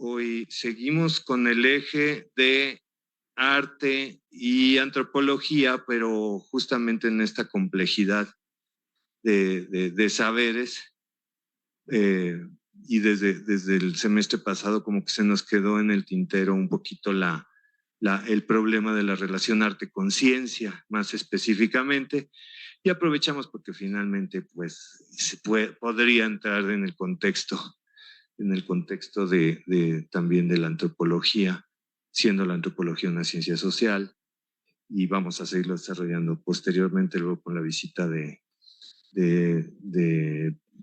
Hoy seguimos con el eje de arte y antropología, pero justamente en esta complejidad de saberes. Y desde el semestre pasado como que se nos quedó en el tintero un poquito el problema de la relación arte-conciencia, más específicamente, y aprovechamos porque finalmente pues podría entrar en el contexto también de la antropología, siendo la antropología una ciencia social, y vamos a seguirlo desarrollando posteriormente luego con la visita de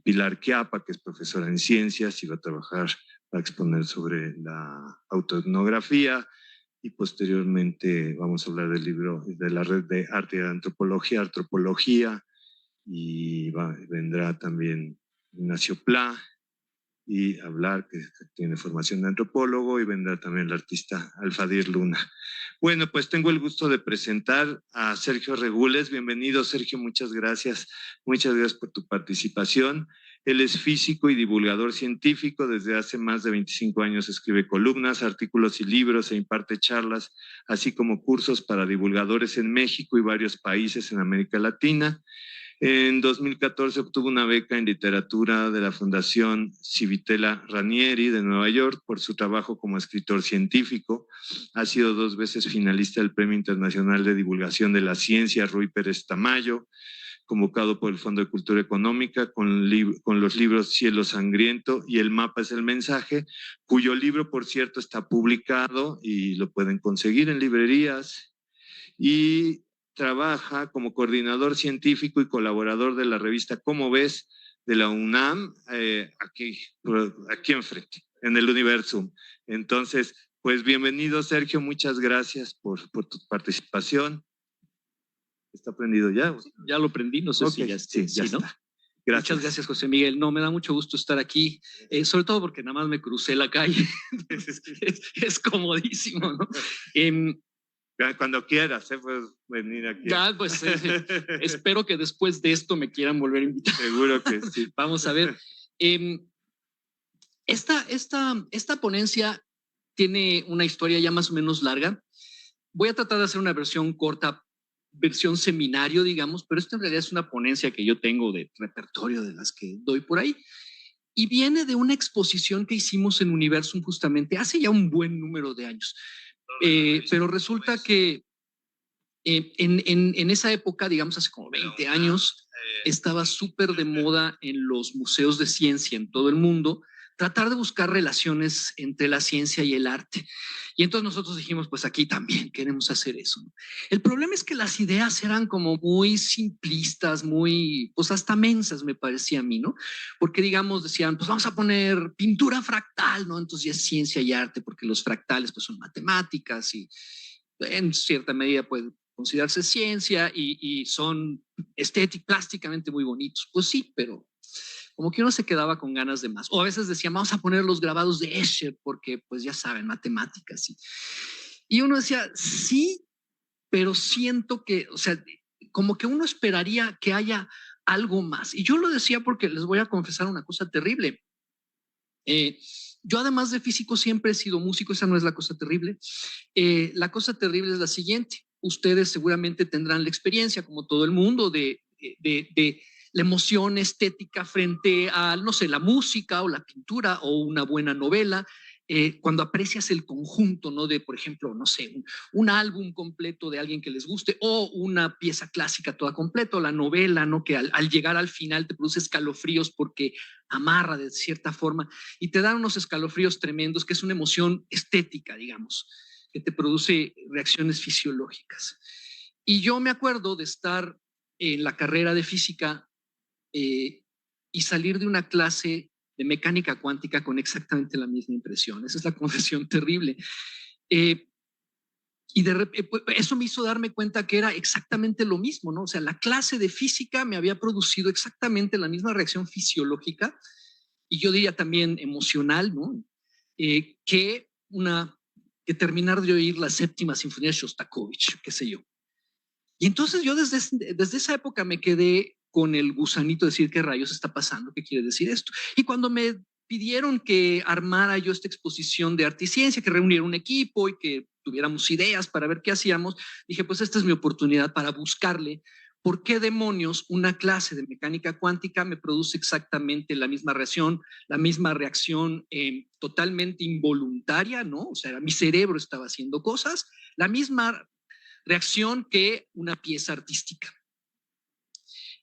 Pilar Quiapa, que es profesora en ciencias y va a trabajar para exponer sobre la autoetnografía, y posteriormente vamos a hablar del libro de la red de arte y antropología, y vendrá también Ignacio Pla y hablar, que tiene formación de antropólogo, y vendrá también el artista Alfadir Luna. Bueno, pues tengo el gusto de presentar a Sergio Regules. Bienvenido, Sergio, muchas gracias. Muchas gracias por tu participación. Él es físico y divulgador científico. Desde hace más de 25 años escribe columnas, artículos y libros e imparte charlas, así como cursos para divulgadores en México y varios países en América Latina. En 2014 obtuvo una beca en literatura de la Fundación Civitella Ranieri de Nueva York por su trabajo como escritor científico. Ha sido 2 veces finalista del Premio Internacional de Divulgación de la Ciencia Ruy Pérez Tamayo, convocado por el Fondo de Cultura Económica con los libros Cielo Sangriento y El Mapa es el Mensaje, cuyo libro, por cierto, está publicado y lo pueden conseguir en librerías. Y trabaja como coordinador científico y colaborador de la revista Cómo Ves de la UNAM, aquí enfrente, en el Universum. Entonces, pues bienvenido, Sergio, muchas gracias por tu participación. ¿Está prendido ya? Sí, ya lo prendí, no sé si ya está. Sí, ¿no? Gracias. Muchas gracias, José Miguel. No, me da mucho gusto estar aquí, sobre todo porque nada más me crucé la calle. es comodísimo, ¿no? Cuando quieras, puedes venir aquí. Ya, pues espero que después de esto me quieran volver a invitar. Seguro que sí. Vamos a ver. Esta ponencia tiene una historia ya más o menos larga. Voy a tratar de hacer una versión corta, versión seminario, digamos, pero esto en realidad es una ponencia que yo tengo de repertorio de las que doy por ahí. Y viene de una exposición que hicimos en Universum justamente hace ya un buen número de años. Pero resulta que en esa época, digamos hace como 20 años, estaba súper de moda en los museos de ciencia en todo el mundo tratar de buscar relaciones entre la ciencia y el arte. Y entonces nosotros dijimos, pues aquí también queremos hacer eso, ¿no? El problema es que las ideas eran como muy simplistas, muy, pues hasta mensas me parecía a mí, ¿no? Porque digamos, decían, pues vamos a poner pintura fractal, ¿no? Entonces ya es ciencia y arte, porque los fractales pues son matemáticas y en cierta medida puede considerarse ciencia y son plásticamente muy bonitos. Pues sí, pero como que uno se quedaba con ganas de más. O a veces decían, vamos a poner los grabados de Escher, porque pues ya saben, matemáticas. Y uno decía, sí, pero siento que, o sea, como que uno esperaría que haya algo más. Y yo lo decía porque les voy a confesar una cosa terrible. Yo además de físico siempre he sido músico, esa no es la cosa terrible. La cosa terrible es la siguiente. Ustedes seguramente tendrán la experiencia, como todo el mundo, de la emoción estética frente a, no sé, la música o la pintura o una buena novela, cuando aprecias el conjunto, ¿no? De, por ejemplo, no sé, un álbum completo de alguien que les guste o una pieza clásica toda completa, o la novela, ¿no? Que al llegar al final te produce escalofríos porque amarra de cierta forma y te dan unos escalofríos tremendos, que es una emoción estética, digamos, que te produce reacciones fisiológicas. Y yo me acuerdo de estar en la carrera de física y salir de una clase de mecánica cuántica con exactamente la misma impresión. Esa es la confesión terrible. Y eso me hizo darme cuenta que era exactamente lo mismo, ¿no? O sea, la clase de física me había producido exactamente la misma reacción fisiológica y yo diría también emocional, ¿no? Que terminar de oír la séptima sinfonía de Shostakovich, qué sé yo. Y entonces yo desde esa época me quedé con el gusanito de decir qué rayos está pasando, qué quiere decir esto. Y cuando me pidieron que armara yo esta exposición de arte y ciencia, que reuniera un equipo y que tuviéramos ideas para ver qué hacíamos. Dije, pues esta es mi oportunidad para buscarle por qué demonios una clase de mecánica cuántica me produce exactamente la misma reacción totalmente involuntaria, ¿no? O sea, mi cerebro estaba haciendo cosas, la misma reacción que una pieza artística.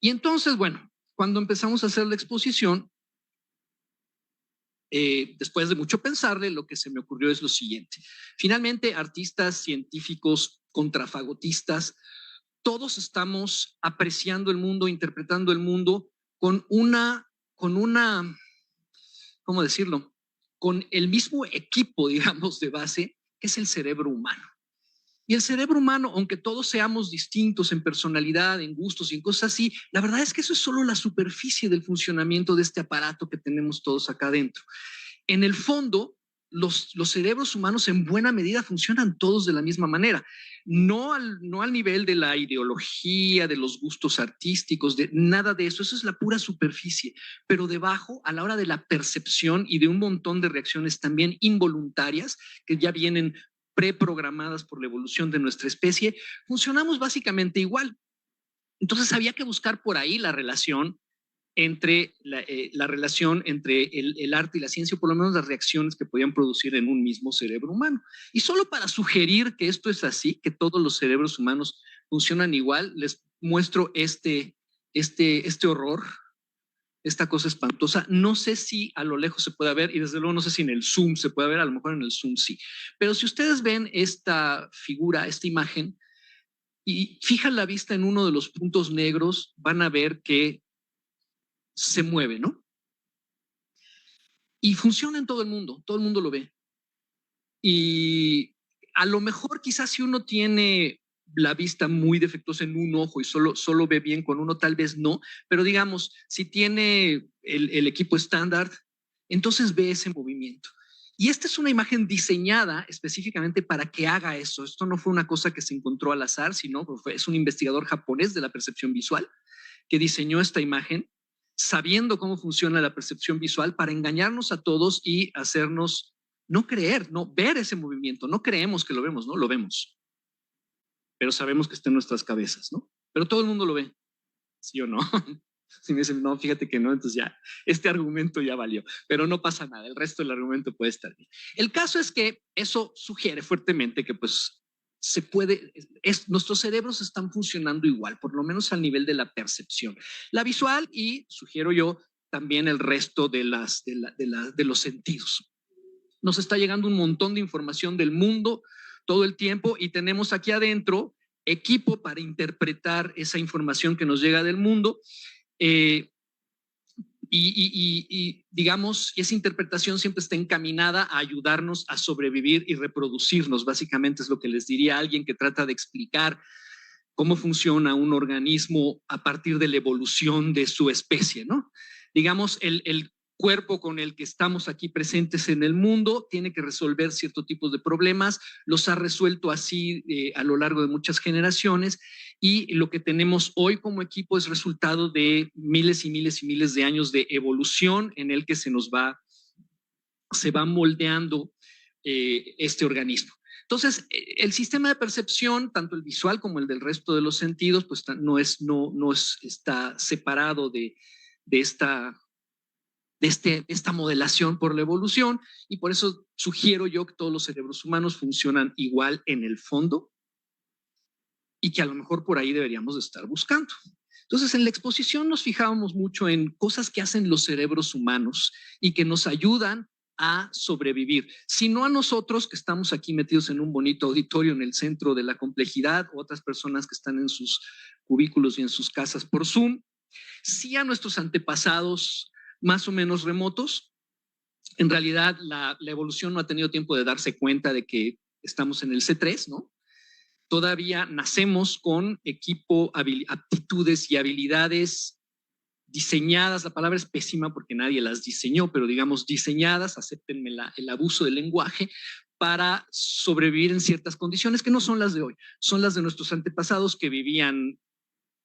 Y entonces, bueno, cuando empezamos a hacer la exposición, después de mucho pensarle, lo que se me ocurrió es lo siguiente. Finalmente, artistas, científicos, contrafagotistas, todos estamos apreciando el mundo, interpretando el mundo con una, ¿cómo decirlo? Con el mismo equipo, digamos, de base, que es el cerebro humano. Y el cerebro humano, aunque todos seamos distintos en personalidad, en gustos y en cosas así, la verdad es que eso es solo la superficie del funcionamiento de este aparato que tenemos todos acá adentro. En el fondo, los cerebros humanos en buena medida funcionan todos de la misma manera. No al nivel de la ideología, de los gustos artísticos, de nada de eso. Eso es la pura superficie. Pero debajo, a la hora de la percepción y de un montón de reacciones también involuntarias que ya vienen preprogramadas por la evolución de nuestra especie, funcionamos básicamente igual. Entonces había que buscar por ahí la relación entre la relación entre el arte y la ciencia, o por lo menos las reacciones que podían producir en un mismo cerebro humano. Y solo para sugerir que esto es así, que todos los cerebros humanos funcionan igual, les muestro este horror, esta cosa espantosa. No sé si a lo lejos se puede ver, y desde luego no sé si en el Zoom se puede ver, a lo mejor en el Zoom sí. Pero si ustedes ven esta figura, esta imagen, y fijan la vista en uno de los puntos negros, van a ver que se mueve, ¿no? Y funciona en todo el mundo lo ve. Y a lo mejor quizás si uno tiene la vista muy defectuosa en un ojo y solo ve bien con uno, tal vez no, pero digamos, si tiene el equipo estándar, entonces ve ese movimiento. Y esta es una imagen diseñada específicamente para que haga eso. Esto no fue una cosa que se encontró al azar, sino es un investigador japonés de la percepción visual que diseñó esta imagen sabiendo cómo funciona la percepción visual para engañarnos a todos y hacernos no creer, no ver ese movimiento. No creemos que lo vemos, ¿no? Lo vemos. Pero sabemos que está en nuestras cabezas, ¿no? Pero todo el mundo lo ve, ¿sí o no? Si me dicen, no, fíjate que no, entonces ya, este argumento ya valió. Pero no pasa nada, el resto del argumento puede estar bien. El caso es que eso sugiere fuertemente que pues se puede, nuestros cerebros están funcionando igual, por lo menos al nivel de la percepción, la visual y, sugiero yo, también el resto de los sentidos. Nos está llegando un montón de información del mundo todo el tiempo y tenemos aquí adentro equipo para interpretar esa información que nos llega del mundo. Digamos, esa interpretación siempre está encaminada a ayudarnos a sobrevivir y reproducirnos. Básicamente es lo que les diría a alguien que trata de explicar cómo funciona un organismo a partir de la evolución de su especie, ¿no? Digamos, el cuerpo con el que estamos aquí presentes en el mundo tiene que resolver ciertos tipos de problemas, los ha resuelto así a lo largo de muchas generaciones, y lo que tenemos hoy como equipo es resultado de miles y miles y miles de años de evolución en el que se va moldeando este organismo. Entonces, el sistema de percepción, tanto el visual como el del resto de los sentidos, pues no está separado de esta modelación por la evolución, y por eso sugiero yo que todos los cerebros humanos funcionan igual en el fondo y que a lo mejor por ahí deberíamos de estar buscando. Entonces, en la exposición nos fijábamos mucho en cosas que hacen los cerebros humanos y que nos ayudan a sobrevivir, si no a nosotros que estamos aquí metidos en un bonito auditorio en el centro de la complejidad, o otras personas que están en sus cubículos y en sus casas por Zoom, sí a nuestros antepasados más o menos remotos. En realidad la evolución no ha tenido tiempo de darse cuenta de que estamos en el C3, ¿no? Todavía nacemos con equipo, aptitudes y habilidades diseñadas. La palabra es pésima porque nadie las diseñó, pero digamos diseñadas, acéptenme el abuso del lenguaje, para sobrevivir en ciertas condiciones que no son las de hoy, son las de nuestros antepasados que vivían,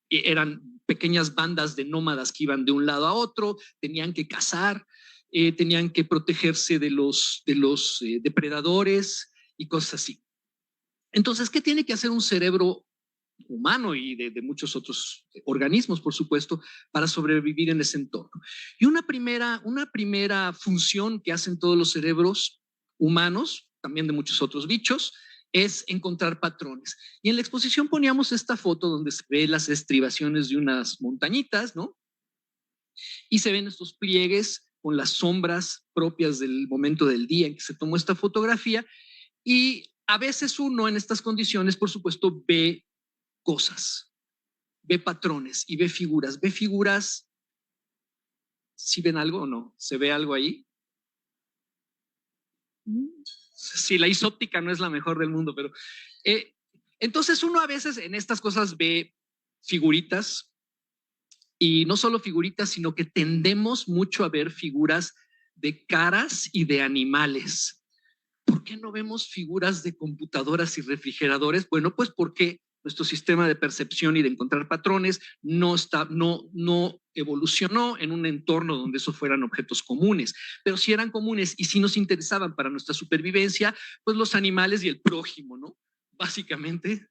eran pequeñas bandas de nómadas que iban de un lado a otro, tenían que cazar, tenían que protegerse de los depredadores y cosas así. Entonces, ¿qué tiene que hacer un cerebro humano y de muchos otros organismos, por supuesto, para sobrevivir en ese entorno? Y una primera función que hacen todos los cerebros humanos, también de muchos otros bichos, es encontrar patrones. Y en la exposición poníamos esta foto donde se ve las estribaciones de unas montañitas, ¿no? Y se ven estos pliegues con las sombras propias del momento del día en que se tomó esta fotografía. Y a veces uno en estas condiciones, por supuesto, ve cosas, ve patrones y ve figuras. ¿Ve figuras? ¿Sí ven algo o no? ¿Se ve algo ahí? Sí, la isóptica no es la mejor del mundo, pero entonces uno a veces en estas cosas ve figuritas, y no solo figuritas, sino que tendemos mucho a ver figuras de caras y de animales. ¿Por qué no vemos figuras de computadoras y refrigeradores? Bueno, pues porque nuestro sistema de percepción y de encontrar patrones no evolucionó en un entorno donde eso fueran objetos comunes, pero si eran comunes y si nos interesaban para nuestra supervivencia, pues los animales y el prójimo, ¿no? Básicamente.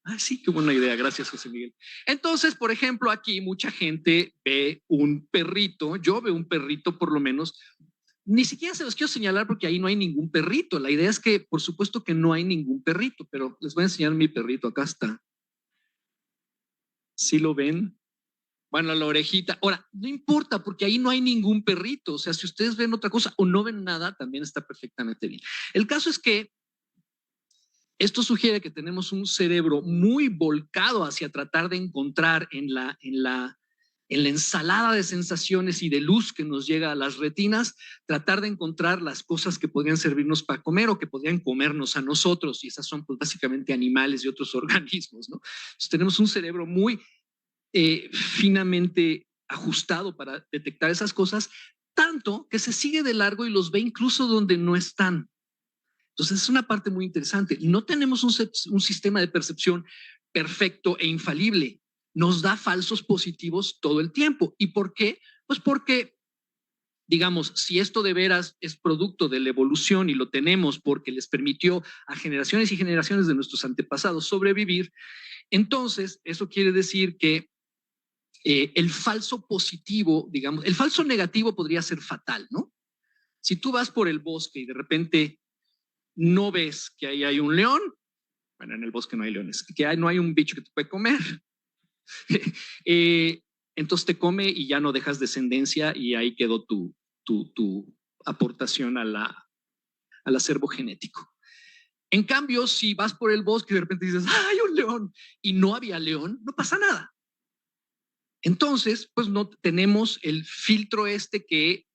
Ah, sí, qué buena idea, gracias José Miguel. Entonces, por ejemplo, aquí mucha gente ve un perrito, yo veo un perrito por lo menos. Ni siquiera se los quiero señalar porque ahí no hay ningún perrito. La idea es que, por supuesto que no hay ningún perrito, pero les voy a enseñar mi perrito. Acá está. ¿Sí lo ven? Bueno, la orejita. Ahora, no importa porque ahí no hay ningún perrito. O sea, si ustedes ven otra cosa o no ven nada, también está perfectamente bien. El caso es que esto sugiere que tenemos un cerebro muy volcado hacia tratar de encontrar en la ensalada de sensaciones y de luz que nos llega a las retinas, tratar de encontrar las cosas que podrían servirnos para comer o que podrían comernos a nosotros, y esas son pues básicamente animales y otros organismos, ¿no? Entonces, tenemos un cerebro muy finamente ajustado para detectar esas cosas, tanto que se sigue de largo y los ve incluso donde no están. Entonces es una parte muy interesante. No tenemos un sistema de percepción perfecto e infalible. Nos da falsos positivos todo el tiempo. ¿Y por qué? Pues porque, digamos, si esto de veras es producto de la evolución y lo tenemos porque les permitió a generaciones y generaciones de nuestros antepasados sobrevivir, entonces eso quiere decir que el falso positivo, digamos, el falso negativo podría ser fatal, ¿no? Si tú vas por el bosque y de repente no ves que ahí hay un león, bueno, en el bosque no hay leones, que no hay un bicho que te puede comer, entonces te come y ya no dejas descendencia y ahí quedó tu aportación al acervo genético. En cambio, si vas por el bosque y de repente dices, ¡ah, hay un león! Y no había león, no pasa nada. Entonces, pues no tenemos el filtro que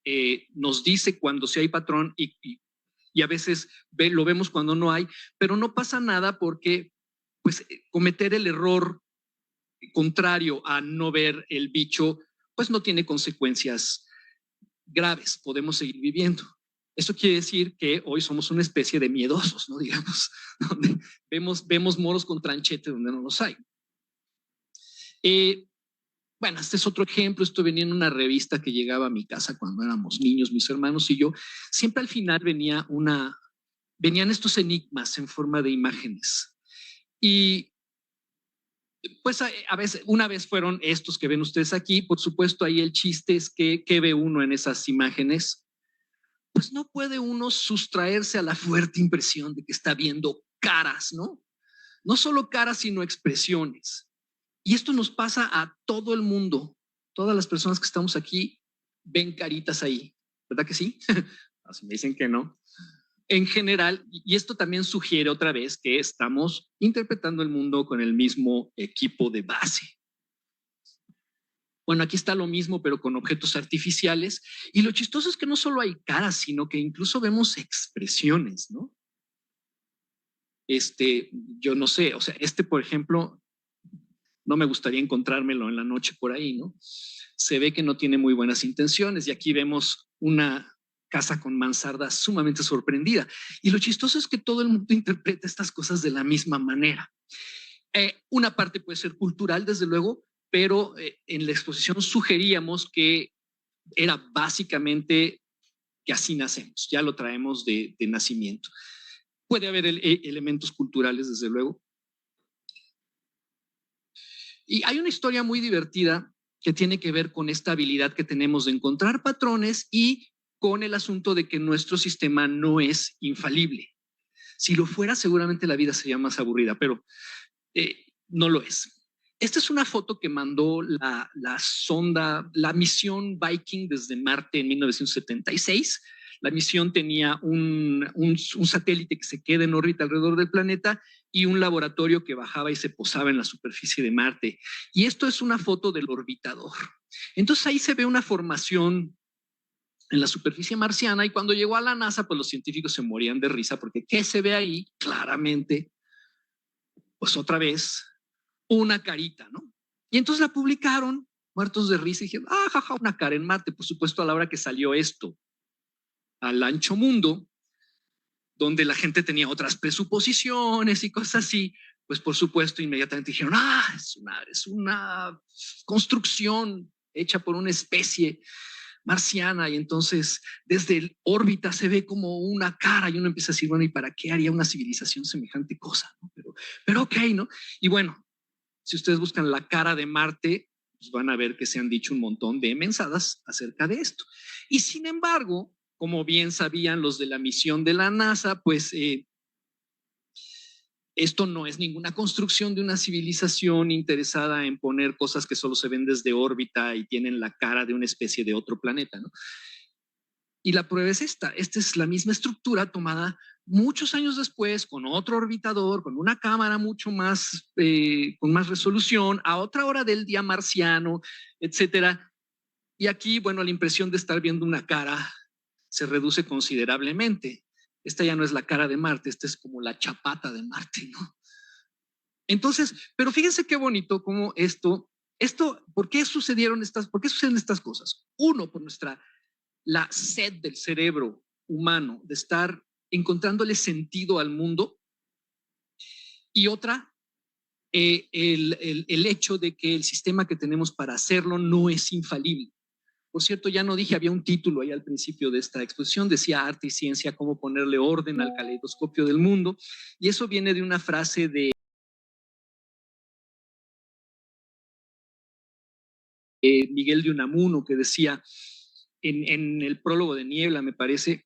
nos dice cuando sí hay patrón y a veces lo vemos cuando no hay, pero no pasa nada porque pues cometer el error contrario a no ver el bicho pues no tiene consecuencias graves, podemos seguir viviendo. Eso quiere decir que hoy somos una especie de miedosos, ¿no? Digamos, donde vemos moros con tranchete donde no los hay. Bueno, este es otro ejemplo. Esto venía en una revista que llegaba a mi casa cuando éramos niños, mis hermanos y yo. Siempre al final venían estos enigmas en forma de imágenes. Y pues a veces, una vez fueron estos que ven ustedes aquí. Por supuesto, ahí el chiste es que ¿qué ve uno en esas imágenes? Pues no puede uno sustraerse a la fuerte impresión de que está viendo caras, ¿no? No solo caras, sino expresiones. Y esto nos pasa a todo el mundo. Todas las personas que estamos aquí ven caritas ahí, ¿verdad que sí? Así me dicen que no. En general, y esto también sugiere otra vez que estamos interpretando el mundo con el mismo equipo de base. Bueno, aquí está lo mismo, pero con objetos artificiales. Y lo chistoso es que no solo hay caras, sino que incluso vemos expresiones, ¿no? Yo no sé, o sea, por ejemplo, no me gustaría encontrármelo en la noche por ahí, ¿no? Se ve que no tiene muy buenas intenciones y aquí vemos una casa con mansarda sumamente sorprendida. Y lo chistoso es que todo el mundo interpreta estas cosas de la misma manera. Una parte puede ser cultural, desde luego, pero en la exposición sugeríamos que era básicamente que así nacemos, ya lo traemos de nacimiento. Puede haber elementos culturales, desde luego. Y hay una historia muy divertida que tiene que ver con esta habilidad que tenemos de encontrar patrones y con el asunto de que nuestro sistema no es infalible. Si lo fuera, seguramente la vida sería más aburrida, pero no lo es. Esta es una foto que mandó la sonda, la misión Viking desde Marte en 1976. La misión tenía un satélite que se queda en órbita alrededor del planeta y un laboratorio que bajaba y se posaba en la superficie de Marte. Y esto es una foto del orbitador. Entonces ahí se ve una formación en la superficie marciana, y cuando llegó a la NASA, pues los científicos se morían de risa porque ¿qué se ve ahí? Claramente, pues otra vez, una carita, ¿no? Y entonces la publicaron, muertos de risa, y dijeron, jaja, una cara en Marte. Por supuesto, a la hora que salió esto al ancho mundo, donde la gente tenía otras presuposiciones y cosas así, pues por supuesto inmediatamente dijeron, es una construcción hecha por una especie marciana, y entonces desde el órbita se ve como una cara y uno empieza a decir, bueno, ¿y para qué haría una civilización semejante cosa? ¿No? Pero ok, ¿no? Y bueno, si ustedes buscan la cara de Marte, pues van a ver que se han dicho un montón de mensadas acerca de esto. Y sin embargo, como bien sabían los de la misión de la NASA, pues esto no es ninguna construcción de una civilización interesada en poner cosas que solo se ven desde órbita y tienen la cara de una especie de otro planeta, ¿no? Y la prueba es esta es la misma estructura tomada muchos años después con otro orbitador, con una cámara mucho más, con más resolución, a otra hora del día marciano, etcétera. Y aquí, bueno, la impresión de estar viendo una cara se reduce considerablemente. Esta ya no es la cara de Marte, esta es como la chapata de Marte, ¿no? Entonces, pero fíjense qué bonito cómo ¿por qué suceden estas cosas? Uno, por la sed del cerebro humano de estar encontrándole sentido al mundo, y otra, el hecho de que el sistema que tenemos para hacerlo no es infalible. Por cierto, ya no dije, había un título ahí al principio de esta exposición, decía Arte y Ciencia, cómo ponerle orden al caleidoscopio del mundo, y eso viene de una frase de Miguel de Unamuno, que decía en el prólogo de Niebla, me parece,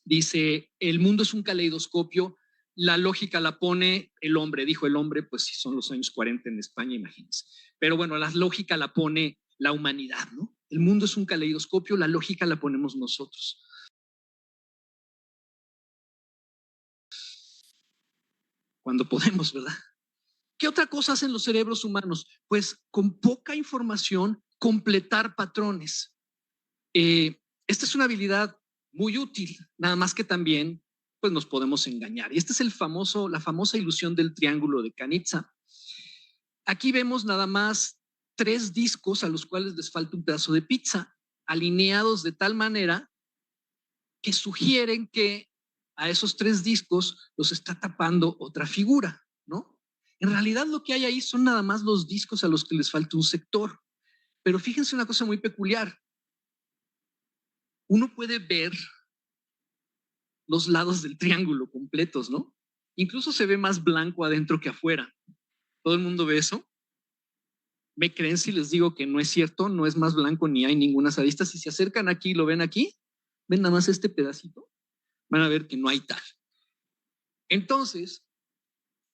dice, el mundo es un caleidoscopio, la lógica la pone el hombre, dijo el hombre, pues si son los años 40 en España, imagínense. Pero bueno, la lógica la pone la humanidad, ¿no? El mundo es un caleidoscopio, la lógica la ponemos nosotros. Cuando podemos, ¿verdad? ¿Qué otra cosa hacen los cerebros humanos? Pues con poca información, completar patrones. Esta es una habilidad muy útil, nada más que también pues nos podemos engañar. Y esta es la famosa ilusión del triángulo de Canizza. Aquí vemos nada más 3 discos a los cuales les falta un pedazo de pizza, alineados de tal manera que sugieren que a esos 3 discos los está tapando otra figura, ¿no? En realidad lo que hay ahí son nada más los discos a los que les falta un sector. Pero fíjense una cosa muy peculiar. Uno puede ver los lados del triángulo completos, ¿no? Incluso se ve más blanco adentro que afuera. ¿Todo el mundo ve eso? ¿Me creen si les digo que no es cierto? No es más blanco ni hay ninguna arista. Si se acercan aquí y lo ven aquí, ven nada más este pedacito, van a ver que no hay tal. Entonces,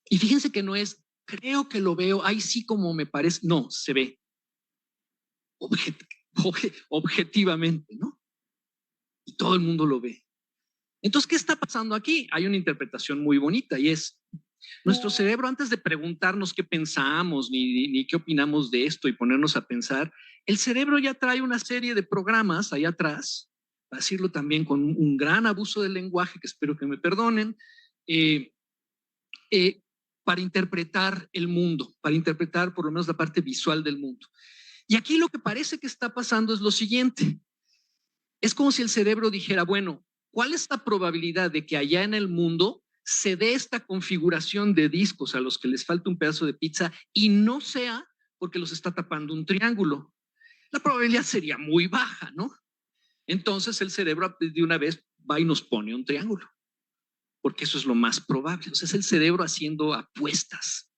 y fíjense que no es, creo que lo veo, ahí sí como me parece, no, se ve objetivamente, ¿no? Y todo el mundo lo ve. Entonces, ¿qué está pasando aquí? Hay una interpretación muy bonita, y es, nuestro cerebro, antes de preguntarnos qué pensamos ni qué opinamos de esto y ponernos a pensar, el cerebro ya trae una serie de programas allá atrás, para decirlo también con un gran abuso del lenguaje, que espero que me perdonen, para interpretar el mundo, para interpretar por lo menos la parte visual del mundo. Y aquí lo que parece que está pasando es lo siguiente. Es como si el cerebro dijera, bueno, ¿cuál es la probabilidad de que allá en el mundo se dé esta configuración de discos a los que les falta un pedazo de pizza y no sea porque los está tapando un triángulo? La probabilidad sería muy baja, ¿no? entonces el cerebro de una vez va y nos pone un triángulo, porque eso es lo más probable. O sea, es el cerebro haciendo apuestas.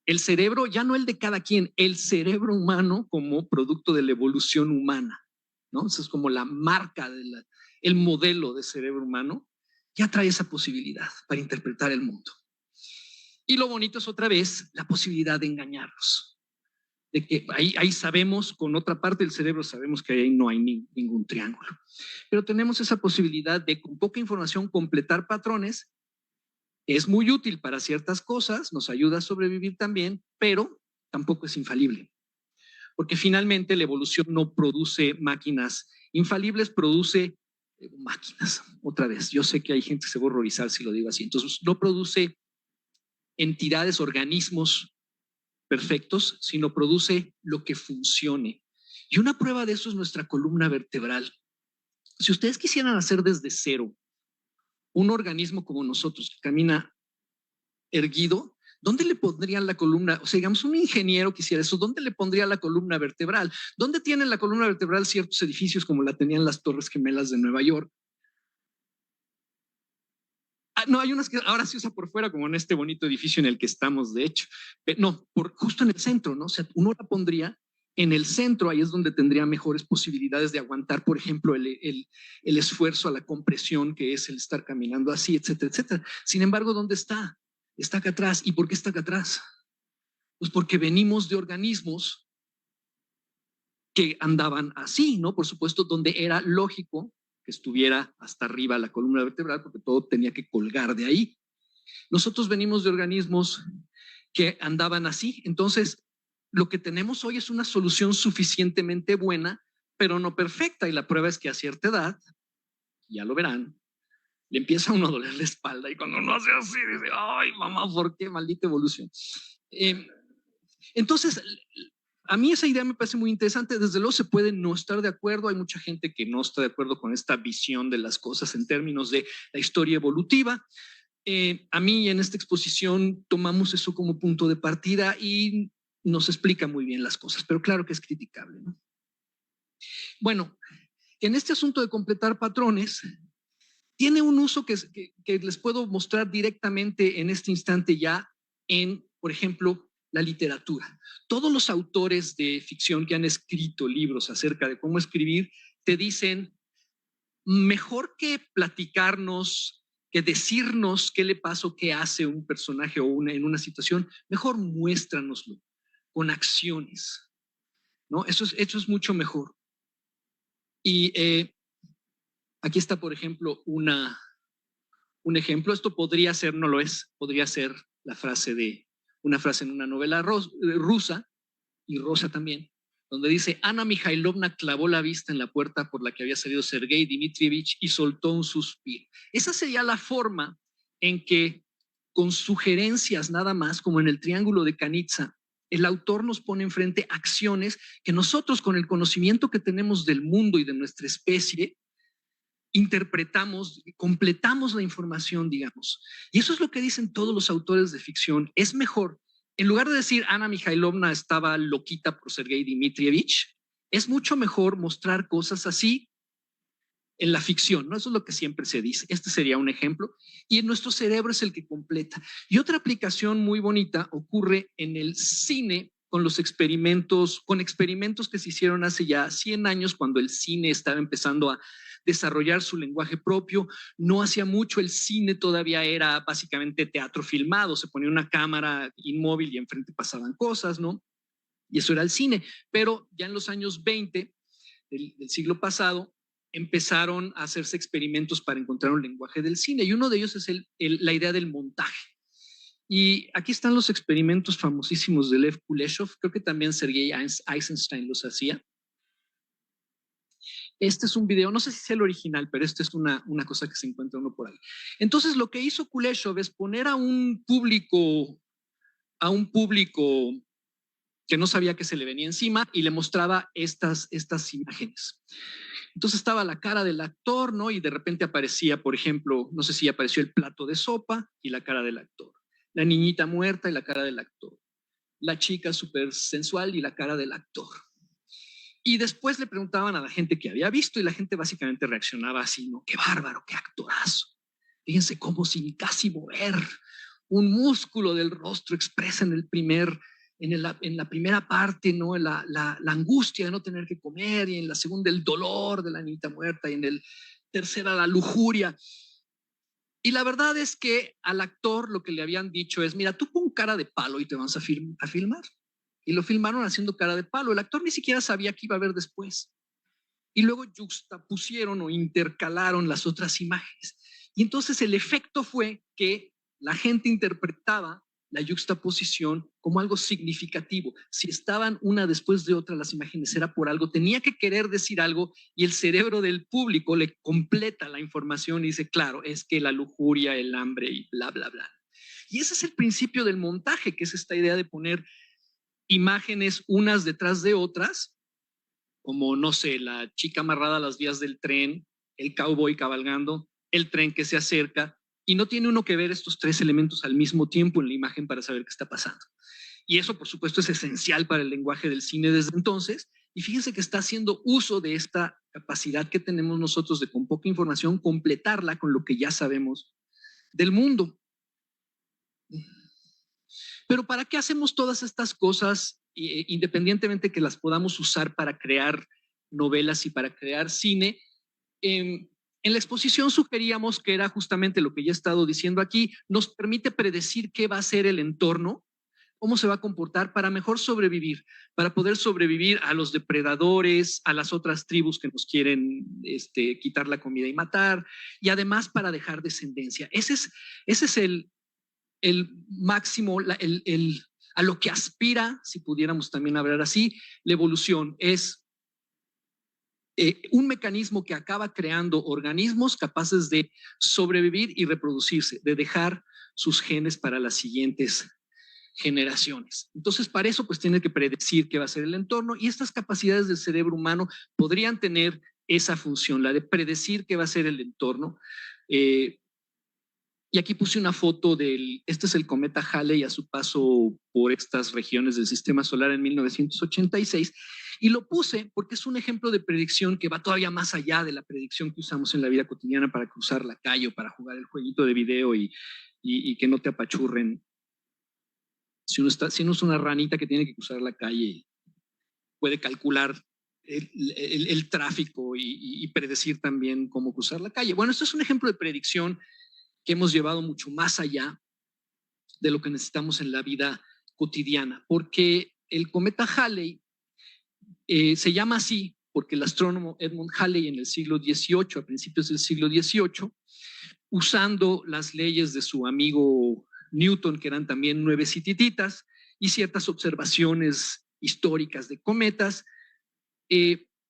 El cerebro, ya no el de cada quien, el cerebro humano como producto de la evolución humana, ¿no? Eso es como la marca, el modelo de cerebro humano, ya trae esa posibilidad para interpretar el mundo. Y lo bonito es otra vez la posibilidad de engañarlos. De que ahí sabemos, con otra parte del cerebro sabemos que ahí no hay ningún triángulo. Pero tenemos esa posibilidad de con poca información completar patrones. Es muy útil para ciertas cosas, nos ayuda a sobrevivir también, pero tampoco es infalible. Porque finalmente la evolución no produce máquinas infalibles, produce máquinas. Otra vez, yo sé que hay gente que se va a horrorizar si lo digo así. Entonces, no produce entidades, organismos perfectos, sino produce lo que funcione. Y una prueba de eso es nuestra columna vertebral. Si ustedes quisieran hacer desde cero un organismo como nosotros que camina erguido, ¿dónde le pondrían la columna? O sea, digamos, un ingeniero que hiciera eso, ¿dónde le pondría la columna vertebral? ¿Dónde tienen la columna vertebral ciertos edificios como la tenían las Torres Gemelas de Nueva York? No, hay unas que ahora se usa por fuera, como en este bonito edificio en el que estamos, de hecho. No, justo en el centro, ¿no? O sea, uno la pondría en el centro, ahí es donde tendría mejores posibilidades de aguantar, por ejemplo, el esfuerzo a la compresión que es el estar caminando así, etcétera, etcétera. Sin embargo, ¿dónde está? Está acá atrás. ¿Y por qué está acá atrás? Pues porque venimos de organismos que andaban así, ¿no? Por supuesto, donde era lógico que estuviera hasta arriba la columna vertebral, porque todo tenía que colgar de ahí. Nosotros venimos de organismos que andaban así, entonces lo que tenemos hoy es una solución suficientemente buena, pero no perfecta, y la prueba es que a cierta edad, ya lo verán, le empieza a uno a doler la espalda, y cuando uno hace así, dice, ay, mamá, ¿por qué? Maldita evolución. Entonces, a mí esa idea me parece muy interesante. Desde luego se puede no estar de acuerdo. Hay mucha gente que no está de acuerdo con esta visión de las cosas en términos de la historia evolutiva. A mí en esta exposición tomamos eso como punto de partida y nos explica muy bien las cosas, pero claro que es criticable, ¿no? Bueno, en este asunto de completar patrones, tiene un uso que les puedo mostrar directamente en este instante ya en, por ejemplo, la literatura. Todos los autores de ficción que han escrito libros acerca de cómo escribir te dicen, mejor que platicarnos, que decirnos qué le pasa o qué hace un personaje o en una situación, mejor muéstranoslo con acciones, ¿no? Eso es mucho mejor. Y aquí está, por ejemplo, un ejemplo. Esto podría ser, no lo es, podría ser una frase en una novela rusa, y Rosa también, donde dice, Ana Mikhailovna clavó la vista en la puerta por la que había salido Sergei Dmitrievich y soltó un suspiro. Esa sería la forma en que, con sugerencias nada más, como en el triángulo de Kanitsa, el autor nos pone enfrente acciones que nosotros, con el conocimiento que tenemos del mundo y de nuestra especie, interpretamos, completamos la información, digamos. Y eso es lo que dicen todos los autores de ficción. Es mejor, en lugar de decir Ana Mikhailovna estaba loquita por Sergei Dmitrievich, es mucho mejor mostrar cosas así en la ficción, ¿no? Eso es lo que siempre se dice. Este sería un ejemplo. Y en nuestro cerebro es el que completa. Y otra aplicación muy bonita ocurre en el cine con experimentos que se hicieron hace ya 100 años, cuando el cine estaba empezando a desarrollar su lenguaje propio. No hacía mucho, el cine todavía era básicamente teatro filmado, se ponía una cámara inmóvil y enfrente pasaban cosas, ¿no? Y eso era el cine. Pero ya en los años 20 del siglo pasado empezaron a hacerse experimentos para encontrar un lenguaje del cine, y uno de ellos es la idea del montaje. Y aquí están los experimentos famosísimos de Lev Kuleshov, creo que también Sergei Eisenstein los hacía. Este es un video, no sé si es el original, pero esta es una cosa que se encuentra uno por ahí. Entonces lo que hizo Kuleshov es poner a un público que no sabía que se le venía encima, y le mostraba estas imágenes. Entonces estaba la cara del actor, ¿no? Y de repente aparecía, por ejemplo, no sé si apareció el plato de sopa y la cara del actor, la niñita muerta y la cara del actor, la chica súper sensual y la cara del actor. Y después le preguntaban a la gente que había visto y la gente básicamente reaccionaba así, ¿no? Qué bárbaro, qué actorazo. Fíjense cómo sin casi mover un músculo del rostro expresa en la primera parte, ¿no? La angustia de no tener que comer, y en la segunda el dolor de la niñita muerta, y en el tercera la lujuria. Y la verdad es que al actor lo que le habían dicho es, mira, tú pon cara de palo y te vamos a filmar. Y lo filmaron haciendo cara de palo. El actor ni siquiera sabía qué iba a ver después. Y luego juxtapusieron o intercalaron las otras imágenes. Y entonces el efecto fue que la gente interpretaba la juxtaposición como algo significativo. Si estaban una después de otra las imágenes, era por algo, tenía que querer decir algo, y el cerebro del público le completa la información y dice, claro, es que la lujuria, el hambre y bla, bla, bla. Y ese es el principio del montaje, que es esta idea de poner imágenes unas detrás de otras, como, no sé, la chica amarrada a las vías del tren, el cowboy cabalgando, el tren que se acerca, y no tiene uno que ver estos tres elementos al mismo tiempo en la imagen para saber qué está pasando. Y eso, por supuesto, es esencial para el lenguaje del cine desde entonces, y fíjense que está haciendo uso de esta capacidad que tenemos nosotros de, con poca información, completarla con lo que ya sabemos del mundo. Pero ¿para qué hacemos todas estas cosas, independientemente que las podamos usar para crear novelas y para crear cine? En la exposición sugeríamos que era justamente lo que ya he estado diciendo aquí, nos permite predecir qué va a ser el entorno, cómo se va a comportar para mejor sobrevivir, para poder sobrevivir a los depredadores, a las otras tribus que nos quieren quitar la comida y matar, y además para dejar descendencia. Ese es el máximo, a lo que aspira, si pudiéramos también hablar así, la evolución. Es un mecanismo que acaba creando organismos capaces de sobrevivir y reproducirse, de dejar sus genes para las siguientes generaciones. Entonces, para eso, pues tiene que predecir qué va a ser el entorno, y estas capacidades del cerebro humano podrían tener esa función, la de predecir qué va a ser el entorno. Y aquí puse una foto este es el cometa Halley a su paso por estas regiones del sistema solar en 1986, y lo puse porque es un ejemplo de predicción que va todavía más allá de la predicción que usamos en la vida cotidiana para cruzar la calle o para jugar el jueguito de video y que no te apachurren. Si uno es una ranita que tiene que cruzar la calle, puede calcular el tráfico y predecir también cómo cruzar la calle. Bueno, esto es un ejemplo de predicción que hemos llevado mucho más allá de lo que necesitamos en la vida cotidiana, porque el cometa Halley se llama así porque el astrónomo Edmund Halley en el siglo XVIII, a principios del siglo XVIII, usando las leyes de su amigo Newton, que eran también nuevecititas, y ciertas observaciones históricas de cometas,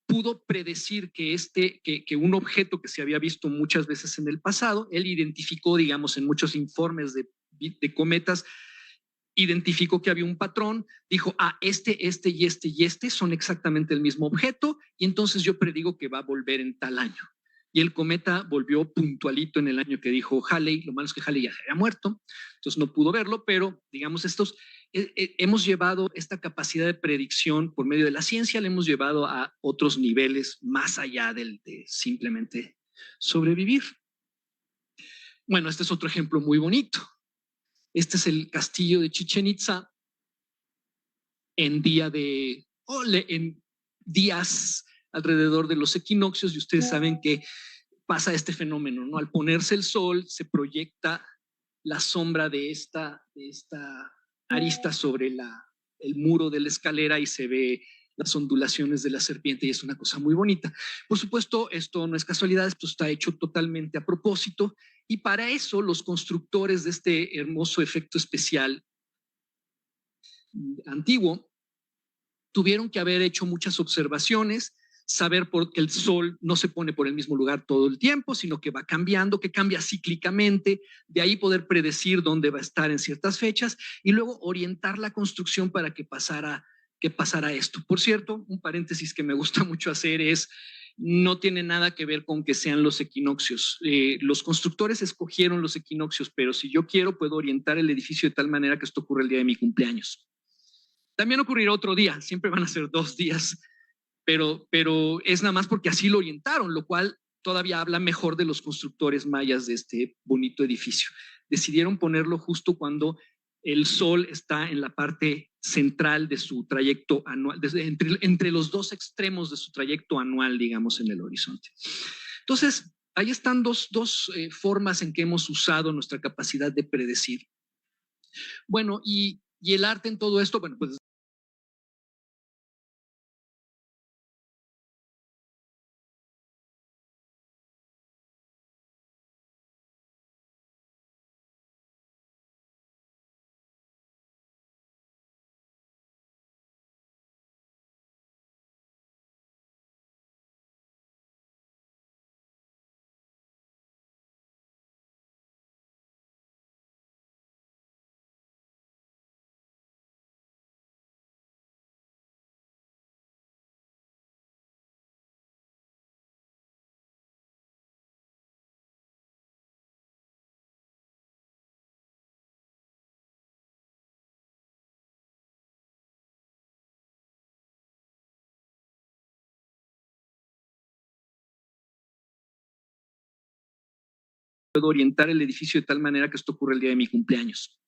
pudo predecir que un objeto que se había visto muchas veces en el pasado, él identificó, digamos, en muchos informes de cometas, identificó que había un patrón, dijo, este y este son exactamente el mismo objeto, y entonces yo predigo que va a volver en tal año. Y el cometa volvió puntualito en el año que dijo Halley. Lo malo es que Halley ya se había muerto, entonces no pudo verlo, pero digamos hemos llevado esta capacidad de predicción por medio de la ciencia, la hemos llevado a otros niveles más allá de simplemente sobrevivir. Bueno, este es otro ejemplo muy bonito. Este es el castillo de Chichén Itzá en días alrededor de los equinoccios, y ustedes saben que pasa este fenómeno, ¿no? Al ponerse el sol se proyecta la sombra de esta arista sobre el muro de la escalera y se ve las ondulaciones de la serpiente, y es una cosa muy bonita. Por supuesto, esto no es casualidad, esto está hecho totalmente a propósito, y para eso los constructores de este hermoso efecto especial antiguo tuvieron que haber hecho muchas observaciones, saber por qué el sol no se pone por el mismo lugar todo el tiempo, sino que va cambiando, que cambia cíclicamente, de ahí poder predecir dónde va a estar en ciertas fechas, y luego orientar la construcción para que pasara esto. Por cierto, un paréntesis que me gusta mucho hacer es, no tiene nada que ver con que sean los equinoccios. Los constructores escogieron los equinoccios, pero si yo quiero, puedo orientar el edificio de tal manera que esto ocurra el día de mi cumpleaños. También ocurrirá otro día, siempre van a ser 2 días, pero es nada más porque así lo orientaron, lo cual todavía habla mejor de los constructores mayas de este bonito edificio. Decidieron ponerlo justo cuando el sol está en la parte central de su trayecto anual, entre los dos extremos de su trayecto anual, digamos, en el horizonte. Entonces, ahí están dos formas en que hemos usado nuestra capacidad de predecir. Bueno, y el arte en todo esto, bueno, pues puedo orientar el edificio de tal manera que esto ocurre el día de mi cumpleaños.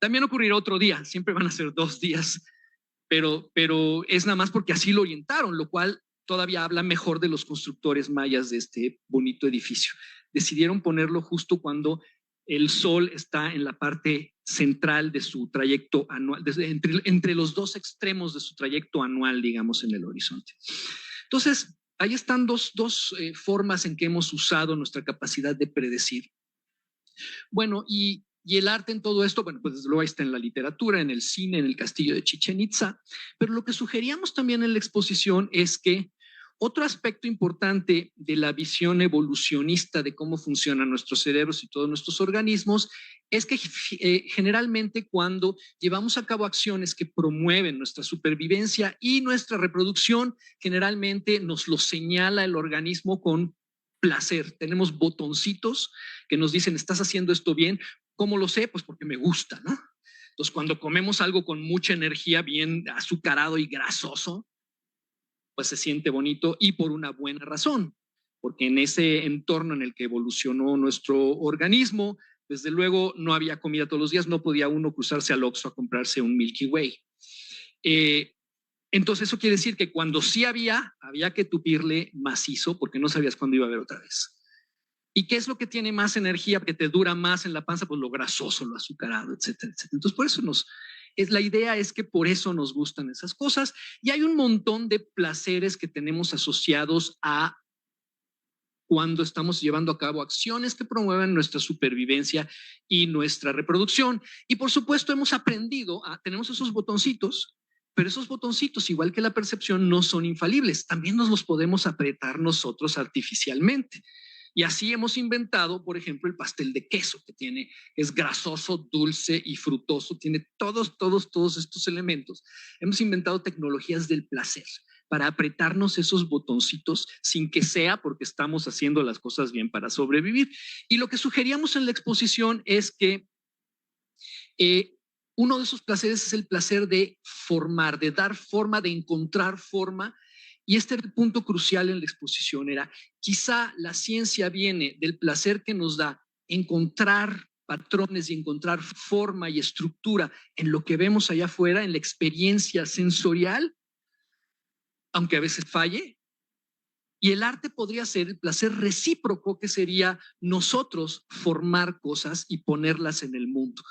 También ocurrirá otro día, siempre van a ser 2 días, pero es nada más porque así lo orientaron, lo cual todavía habla mejor de los constructores mayas de este bonito edificio. Decidieron ponerlo justo cuando el sol está en la parte central de su trayecto anual, entre los dos extremos de su trayecto anual, digamos, en el horizonte. Entonces, ahí están dos formas en que hemos usado nuestra capacidad de predecir. Bueno, y el arte en todo esto, bueno, pues desde luego ahí está en la literatura, en el cine, en el castillo de Chichén Itzá, pero lo que sugeríamos también en la exposición es que otro aspecto importante de la visión evolucionista de cómo funcionan nuestros cerebros y todos nuestros organismos es que generalmente cuando llevamos a cabo acciones que promueven nuestra supervivencia y nuestra reproducción, generalmente nos lo señala el organismo con placer. Tenemos botoncitos que nos dicen, estás haciendo esto bien. ¿Cómo lo sé? Pues porque me gusta, ¿no? Entonces, cuando comemos algo con mucha energía, bien azucarado y grasoso, pues se siente bonito y por una buena razón, porque en ese entorno en el que evolucionó nuestro organismo, desde luego no había comida todos los días, no podía uno cruzarse al Oxxo a comprarse un Milky Way. Entonces eso quiere decir que cuando sí había que tupirle macizo porque no sabías cuándo iba a haber otra vez. ¿Y qué es lo que tiene más energía, que te dura más en la panza? Pues lo grasoso, lo azucarado, etcétera, etcétera. Entonces por eso la idea es que por eso nos gustan esas cosas y hay un montón de placeres que tenemos asociados a cuando estamos llevando a cabo acciones que promueven nuestra supervivencia y nuestra reproducción. Y por supuesto hemos aprendido, tenemos esos botoncitos, pero esos botoncitos, igual que la percepción, no son infalibles. También nos los podemos apretar nosotros artificialmente. Y así hemos inventado, por ejemplo, el pastel de queso, que es grasoso, dulce y frutoso, tiene todos estos elementos. Hemos inventado tecnologías del placer para apretarnos esos botoncitos sin que sea porque estamos haciendo las cosas bien para sobrevivir. Y lo que sugeríamos en la exposición es que uno de esos placeres es el placer de formar, de dar forma, de encontrar forma. Y este era el punto crucial en la exposición, era quizá la ciencia viene del placer que nos da encontrar patrones y encontrar forma y estructura en lo que vemos allá afuera, en la experiencia sensorial, aunque a veces falle. Y el arte podría ser el placer recíproco, que sería nosotros formar cosas y ponerlas en el mundo.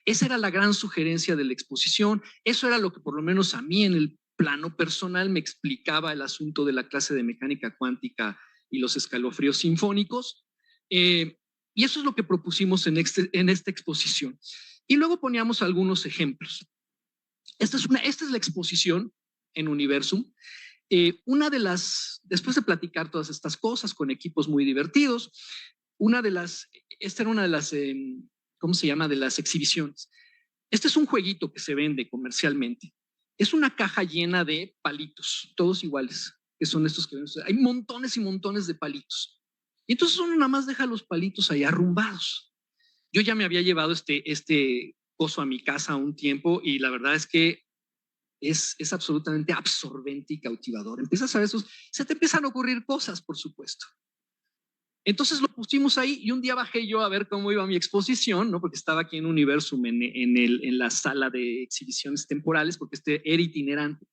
Esa era la gran sugerencia de la exposición. Eso era lo que por lo menos a mí en el plano personal me explicaba el asunto de la clase de mecánica cuántica y los escalofríos sinfónicos. Y eso es lo que propusimos en esta exposición. Y luego poníamos algunos ejemplos. Esta es la exposición en Universum. Después de platicar todas estas cosas con equipos muy divertidos, esta era una de las, ¿cómo se llama?, de las exhibiciones. Este es un jueguito que se vende comercialmente. Es una caja llena de palitos, todos iguales, que son estos que ven. Hay montones y montones de palitos. Y entonces uno nada más deja los palitos ahí arrumbados. Yo ya me había llevado este coso a mi casa un tiempo y la verdad es que es absolutamente absorbente y cautivador. Empiezas a ver esos, se te empiezan a ocurrir cosas, por supuesto. Entonces lo pusimos ahí y un día bajé yo a ver cómo iba mi exposición, ¿no? Porque estaba aquí en Universum, en la sala de exhibiciones temporales, porque era itinerante.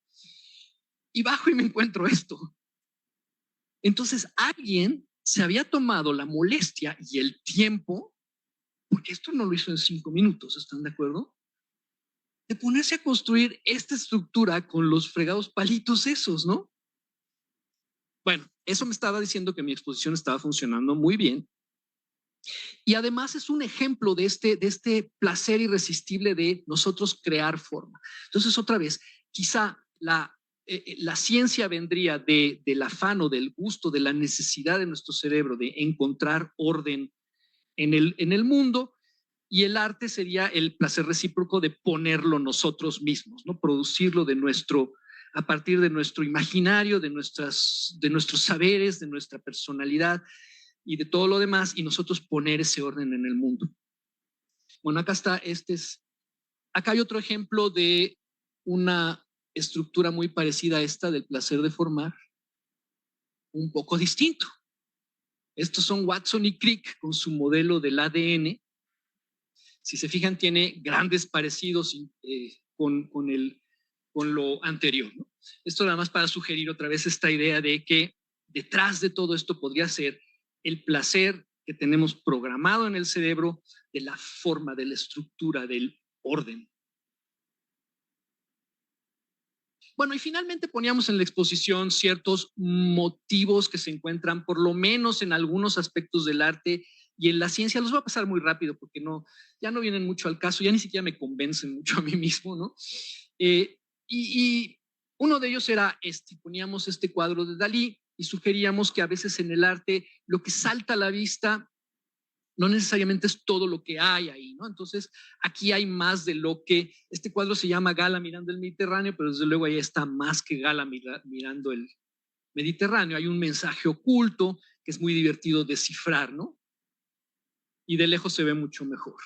Y bajo y me encuentro esto. Entonces alguien se había tomado la molestia y el tiempo, porque esto no lo hizo en 5 minutos, ¿están de acuerdo? De ponerse a construir esta estructura con los fregados palitos esos, ¿no? Bueno, eso me estaba diciendo que mi exposición estaba funcionando muy bien. Y además es un ejemplo de este placer irresistible de nosotros crear forma. Entonces, otra vez, quizá la ciencia vendría del afán o del gusto, de la necesidad de nuestro cerebro de encontrar orden en el mundo, y el arte sería el placer recíproco de ponerlo nosotros mismos, ¿no? Producirlo a partir de nuestro imaginario, de nuestros saberes, de nuestra personalidad y de todo lo demás, y nosotros poner ese orden en el mundo. Bueno, acá está, acá hay otro ejemplo de una estructura muy parecida a esta del placer de formar, un poco distinto. Estos son Watson y Crick con su modelo del ADN. Si se fijan, tiene grandes parecidos con lo anterior, ¿no? Esto nada más para sugerir otra vez esta idea de que detrás de todo esto podría ser el placer que tenemos programado en el cerebro de la forma, de la estructura, del orden. Bueno, y finalmente poníamos en la exposición ciertos motivos que se encuentran por lo menos en algunos aspectos del arte y en la ciencia. Los voy a pasar muy rápido porque ya no vienen mucho al caso, ya ni siquiera me convencen mucho a mí mismo, ¿no? Y uno de ellos era poníamos este cuadro de Dalí y sugeríamos que a veces en el arte lo que salta a la vista no necesariamente es todo lo que hay ahí, ¿no? Entonces, aquí hay más de lo que, este cuadro se llama Gala mirando el Mediterráneo, pero desde luego ahí está más que Gala mirando el Mediterráneo. Hay un mensaje oculto que es muy divertido descifrar, ¿no? Y de lejos se ve mucho mejor.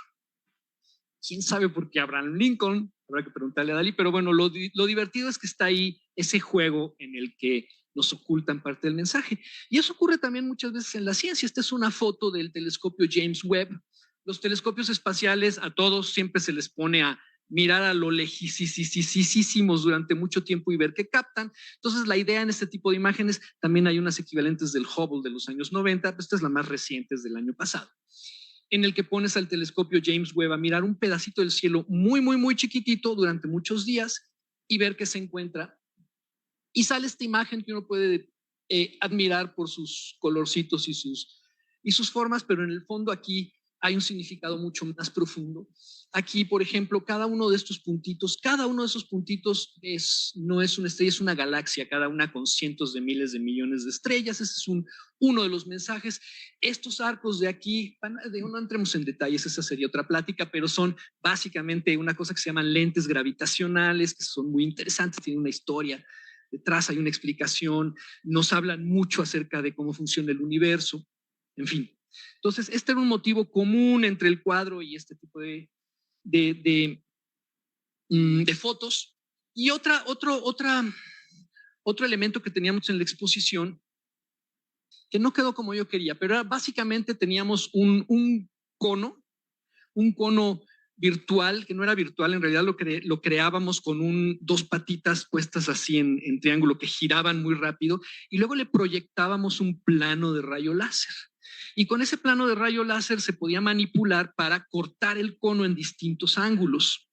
¿Quién sabe por qué Abraham Lincoln? Habrá que preguntarle a Dalí, pero bueno, lo divertido es que está ahí ese juego en el que nos ocultan parte del mensaje. Y eso ocurre también muchas veces en la ciencia. Esta es una foto del telescopio James Webb. Los telescopios espaciales a todos siempre se les pone a mirar a lo lejísimos durante mucho tiempo y ver qué captan. Entonces la idea en este tipo de imágenes, también hay unas equivalentes del Hubble de los años 90, esta es la más reciente, es del año pasado, en el que pones al telescopio James Webb a mirar un pedacito del cielo muy chiquitito durante muchos días y ver qué se encuentra. Y sale esta imagen que uno puede admirar por sus colorcitos y sus formas, pero en el fondo aquí hay un significado mucho más profundo. Aquí, por ejemplo, cada uno de esos puntitos no es una estrella, es una galaxia, cada una con cientos de miles de millones de estrellas. Ese es uno de los mensajes. Estos arcos de aquí, no entremos en detalles, esa sería otra plática, pero son básicamente una cosa que se llaman lentes gravitacionales, que son muy interesantes, tienen una historia detrás, hay una explicación, nos hablan mucho acerca de cómo funciona el universo, en fin. Entonces, este era un motivo común entre el cuadro y este tipo de fotos. Y otro elemento que teníamos en la exposición, que no quedó como yo quería, pero era, básicamente teníamos un cono virtual, que no era virtual, en realidad lo creábamos con dos patitas puestas así en triángulo que giraban muy rápido, y luego le proyectábamos un plano de rayo láser. Y con ese plano de rayo láser se podía manipular para cortar el cono en distintos ángulos.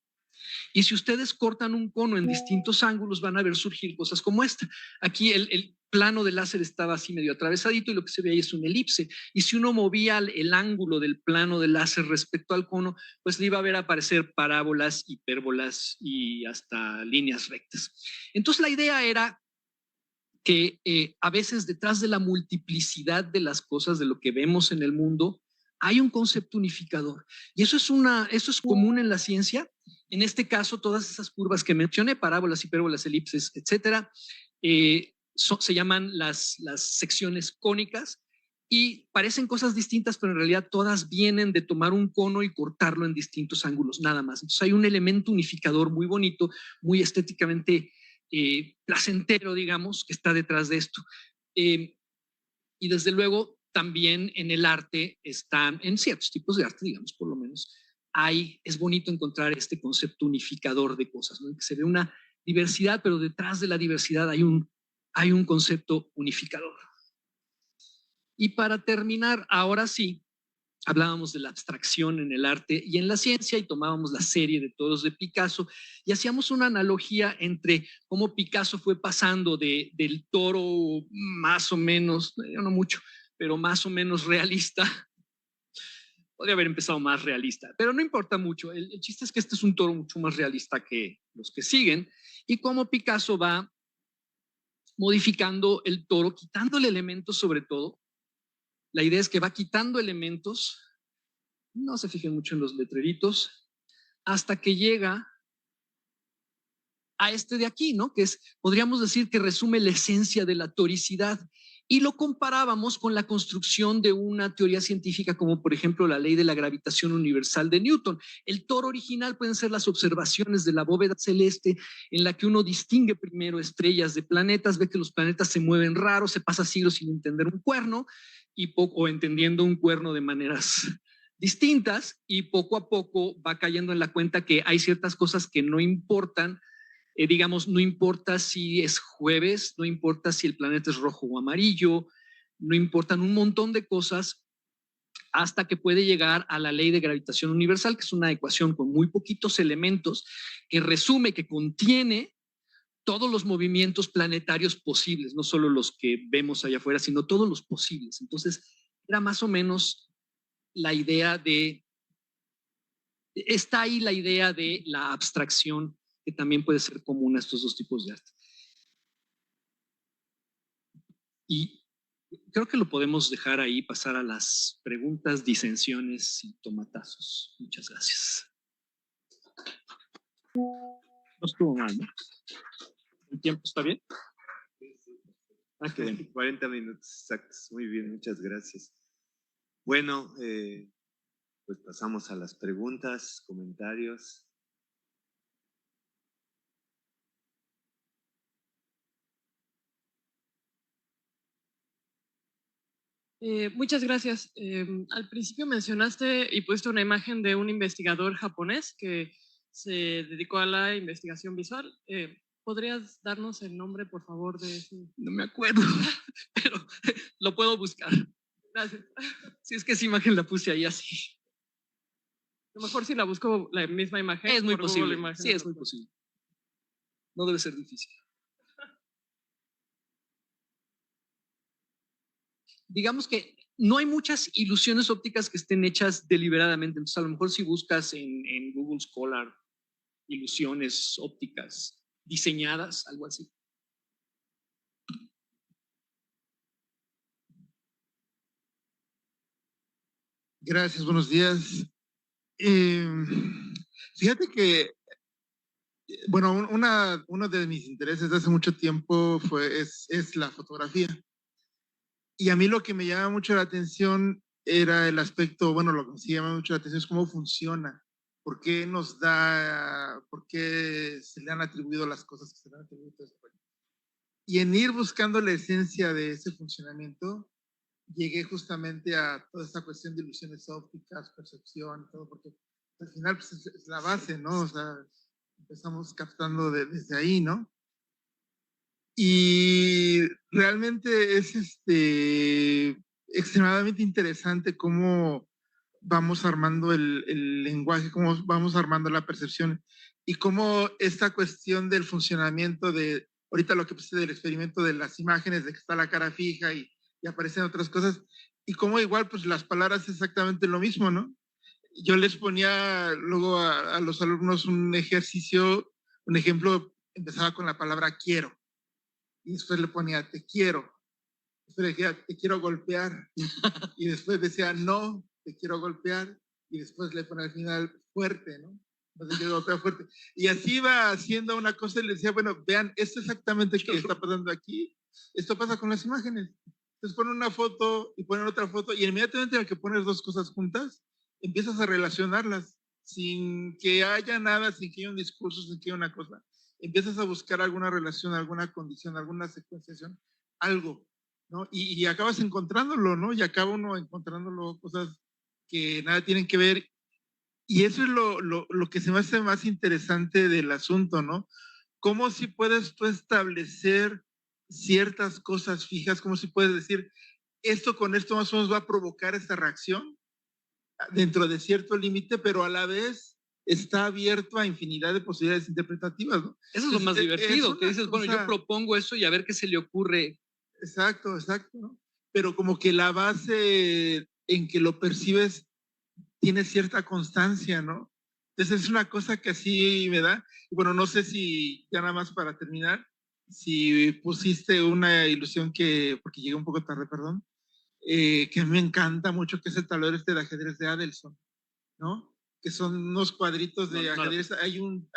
Y si ustedes cortan un cono en distintos ángulos, van a ver surgir cosas como esta. Aquí el plano del láser estaba así medio atravesadito y lo que se ve ahí es una elipse. Y si uno movía el ángulo del plano del láser respecto al cono, pues le iba a ver aparecer parábolas, hipérbolas y hasta líneas rectas. Entonces la idea era que a veces detrás de la multiplicidad de las cosas, de lo que vemos en el mundo, hay un concepto unificador. Y eso es común en la ciencia. En este caso, todas esas curvas que mencioné, parábolas, hipérbolas, elipses, etcétera, se llaman las secciones cónicas, Y parecen cosas distintas, pero en realidad todas vienen de tomar un cono y cortarlo en distintos ángulos, nada más. Entonces hay un elemento unificador muy bonito, muy estéticamente placentero, digamos, que está detrás de esto. Y desde luego también en el arte están, en ciertos tipos de arte, digamos, por lo menos, es bonito encontrar este concepto unificador de cosas, ¿no? Que se ve una diversidad, pero detrás de la diversidad hay un concepto unificador. Y para terminar, ahora sí, hablábamos de la abstracción en el arte y en la ciencia y tomábamos la serie de toros de Picasso y hacíamos una analogía entre cómo Picasso fue pasando del toro más o menos, no mucho, pero más o menos realista. Podría haber empezado más realista, pero no importa mucho. El chiste es que este es un toro mucho más realista que los que siguen y cómo Picasso va modificando el toro, quitándole elementos sobre todo. La idea es que va quitando elementos, no se fijen mucho en los letreritos, hasta que llega a este de aquí, ¿no? Que es, podríamos decir que resume la esencia de la toricidad. Y lo comparábamos con la construcción de una teoría científica como por ejemplo la ley de la gravitación universal de Newton. El toro original pueden ser las observaciones de la bóveda celeste en la que uno distingue primero estrellas de planetas, ve que los planetas se mueven raros, se pasa siglos sin entender un cuerno o entendiendo un cuerno de maneras distintas y poco a poco va cayendo en la cuenta que hay ciertas cosas que no importan. Digamos, no importa si es jueves, no importa si el planeta es rojo o amarillo, no importan un montón de cosas hasta que puede llegar a la ley de gravitación universal, que es una ecuación con muy poquitos elementos que resume, que contiene todos los movimientos planetarios posibles, no solo los que vemos allá afuera, sino todos los posibles. Entonces, era más o menos la idea está ahí la idea de la abstracción, que también puede ser común a estos dos tipos de arte. Y creo que lo podemos dejar ahí, pasar a las preguntas, disensiones y tomatazos. Muchas gracias. No estuvo mal, ¿no? ¿El tiempo está bien? Ah, qué bien. 40 minutos exactos. Muy bien, muchas gracias. Bueno, pues pasamos a las preguntas, comentarios. Muchas gracias. Al principio mencionaste y pusiste una imagen de un investigador japonés que se dedicó a la investigación visual. ¿Podrías darnos el nombre, por favor, de ese? No me acuerdo, pero lo puedo buscar. Gracias. Si es que esa imagen la puse ahí así. A lo mejor si la busco la misma imagen. Es muy posible. Sí, es muy posible. No debe ser difícil. Digamos que no hay muchas ilusiones ópticas que estén hechas deliberadamente. Entonces, a lo mejor si buscas en Google Scholar ilusiones ópticas diseñadas, algo así. Gracias, buenos días. Fíjate que, bueno, uno de mis intereses de hace mucho tiempo es la fotografía. Y a mí lo que me llama mucho la atención era el aspecto, bueno, lo que sí llama mucho la atención es cómo funciona, por qué por qué se le han atribuido las cosas que se le han atribuido. Y en ir buscando la esencia de ese funcionamiento, llegué justamente a toda esta cuestión de ilusiones ópticas, percepción, todo, porque al final pues, es la base, ¿no? O sea, empezamos captando desde ahí, ¿no? Y realmente es extremadamente interesante cómo vamos armando el lenguaje, cómo vamos armando la percepción y cómo esta cuestión del funcionamiento de, ahorita lo que puse del experimento de las imágenes, de que está la cara fija y aparecen otras cosas, y cómo igual pues las palabras es exactamente lo mismo, ¿no? Yo les ponía luego a los alumnos un ejercicio, un ejemplo, empezaba con la palabra quiero, y después le ponía te quiero, después le decía te quiero golpear, y después decía no, te quiero golpear, y después le ponía al final fuerte, ¿no? Entonces quiero golpear fuerte. Y así iba haciendo una cosa y le decía, bueno, vean, esto exactamente que está pasando aquí, esto pasa con las imágenes. Entonces ponen una foto y ponen otra foto y inmediatamente al que pones dos cosas juntas, empiezas a relacionarlas sin que haya nada, sin que haya un discurso, sin que haya una cosa. Empiezas a buscar alguna relación, alguna condición, alguna secuenciación, algo, ¿no? Y acabas encontrándolo, ¿no? Y acaba uno encontrándolo cosas que nada tienen que ver. Y eso es lo que se me hace más interesante del asunto, ¿no? Cómo si puedes tú establecer ciertas cosas fijas, cómo si puedes decir, esto con esto más o menos va a provocar esta reacción dentro de cierto límite, pero a la vez está abierto a infinidad de posibilidades interpretativas, ¿no? Eso es lo más divertido, que dices, cosa, bueno, yo propongo eso y a ver qué se le ocurre. Exacto, ¿no? Pero como que la base en que lo percibes tiene cierta constancia, ¿no? Entonces es una cosa que así me da. Y bueno, no sé si, ya nada más para terminar, si pusiste una ilusión que, porque llegué un poco tarde, perdón, que me encanta mucho, que es el tablero este de ajedrez de Adelson, ¿no? Que son unos cuadritos de ajedrez, hay un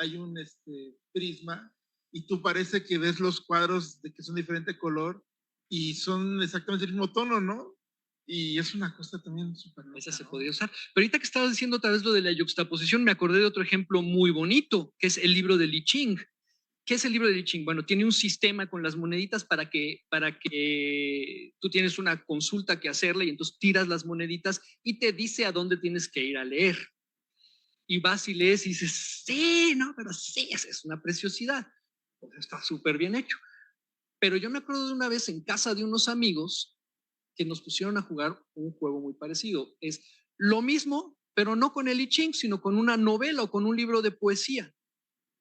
prisma, y tú parece que ves los cuadros de que son de diferente color, y son exactamente el mismo tono, ¿no? Y es una cosa también súper loca, Esa se ¿no? podría usar. Pero ahorita que estabas diciendo otra vez lo de la yuxtaposición, me acordé de otro ejemplo muy bonito, que es el libro de Li Ching. ¿Qué es el libro de Li Ching? Bueno, tiene un sistema con las moneditas para que tú tienes una consulta que hacerle y entonces tiras las moneditas y te dice a dónde tienes que ir a leer. Y vas y lees y dices, sí, no, pero sí, es una preciosidad. Pues está súper bien hecho. Pero yo me acuerdo de una vez en casa de unos amigos que nos pusieron a jugar un juego muy parecido. Es lo mismo, pero no con el I Ching, sino con una novela o con un libro de poesía.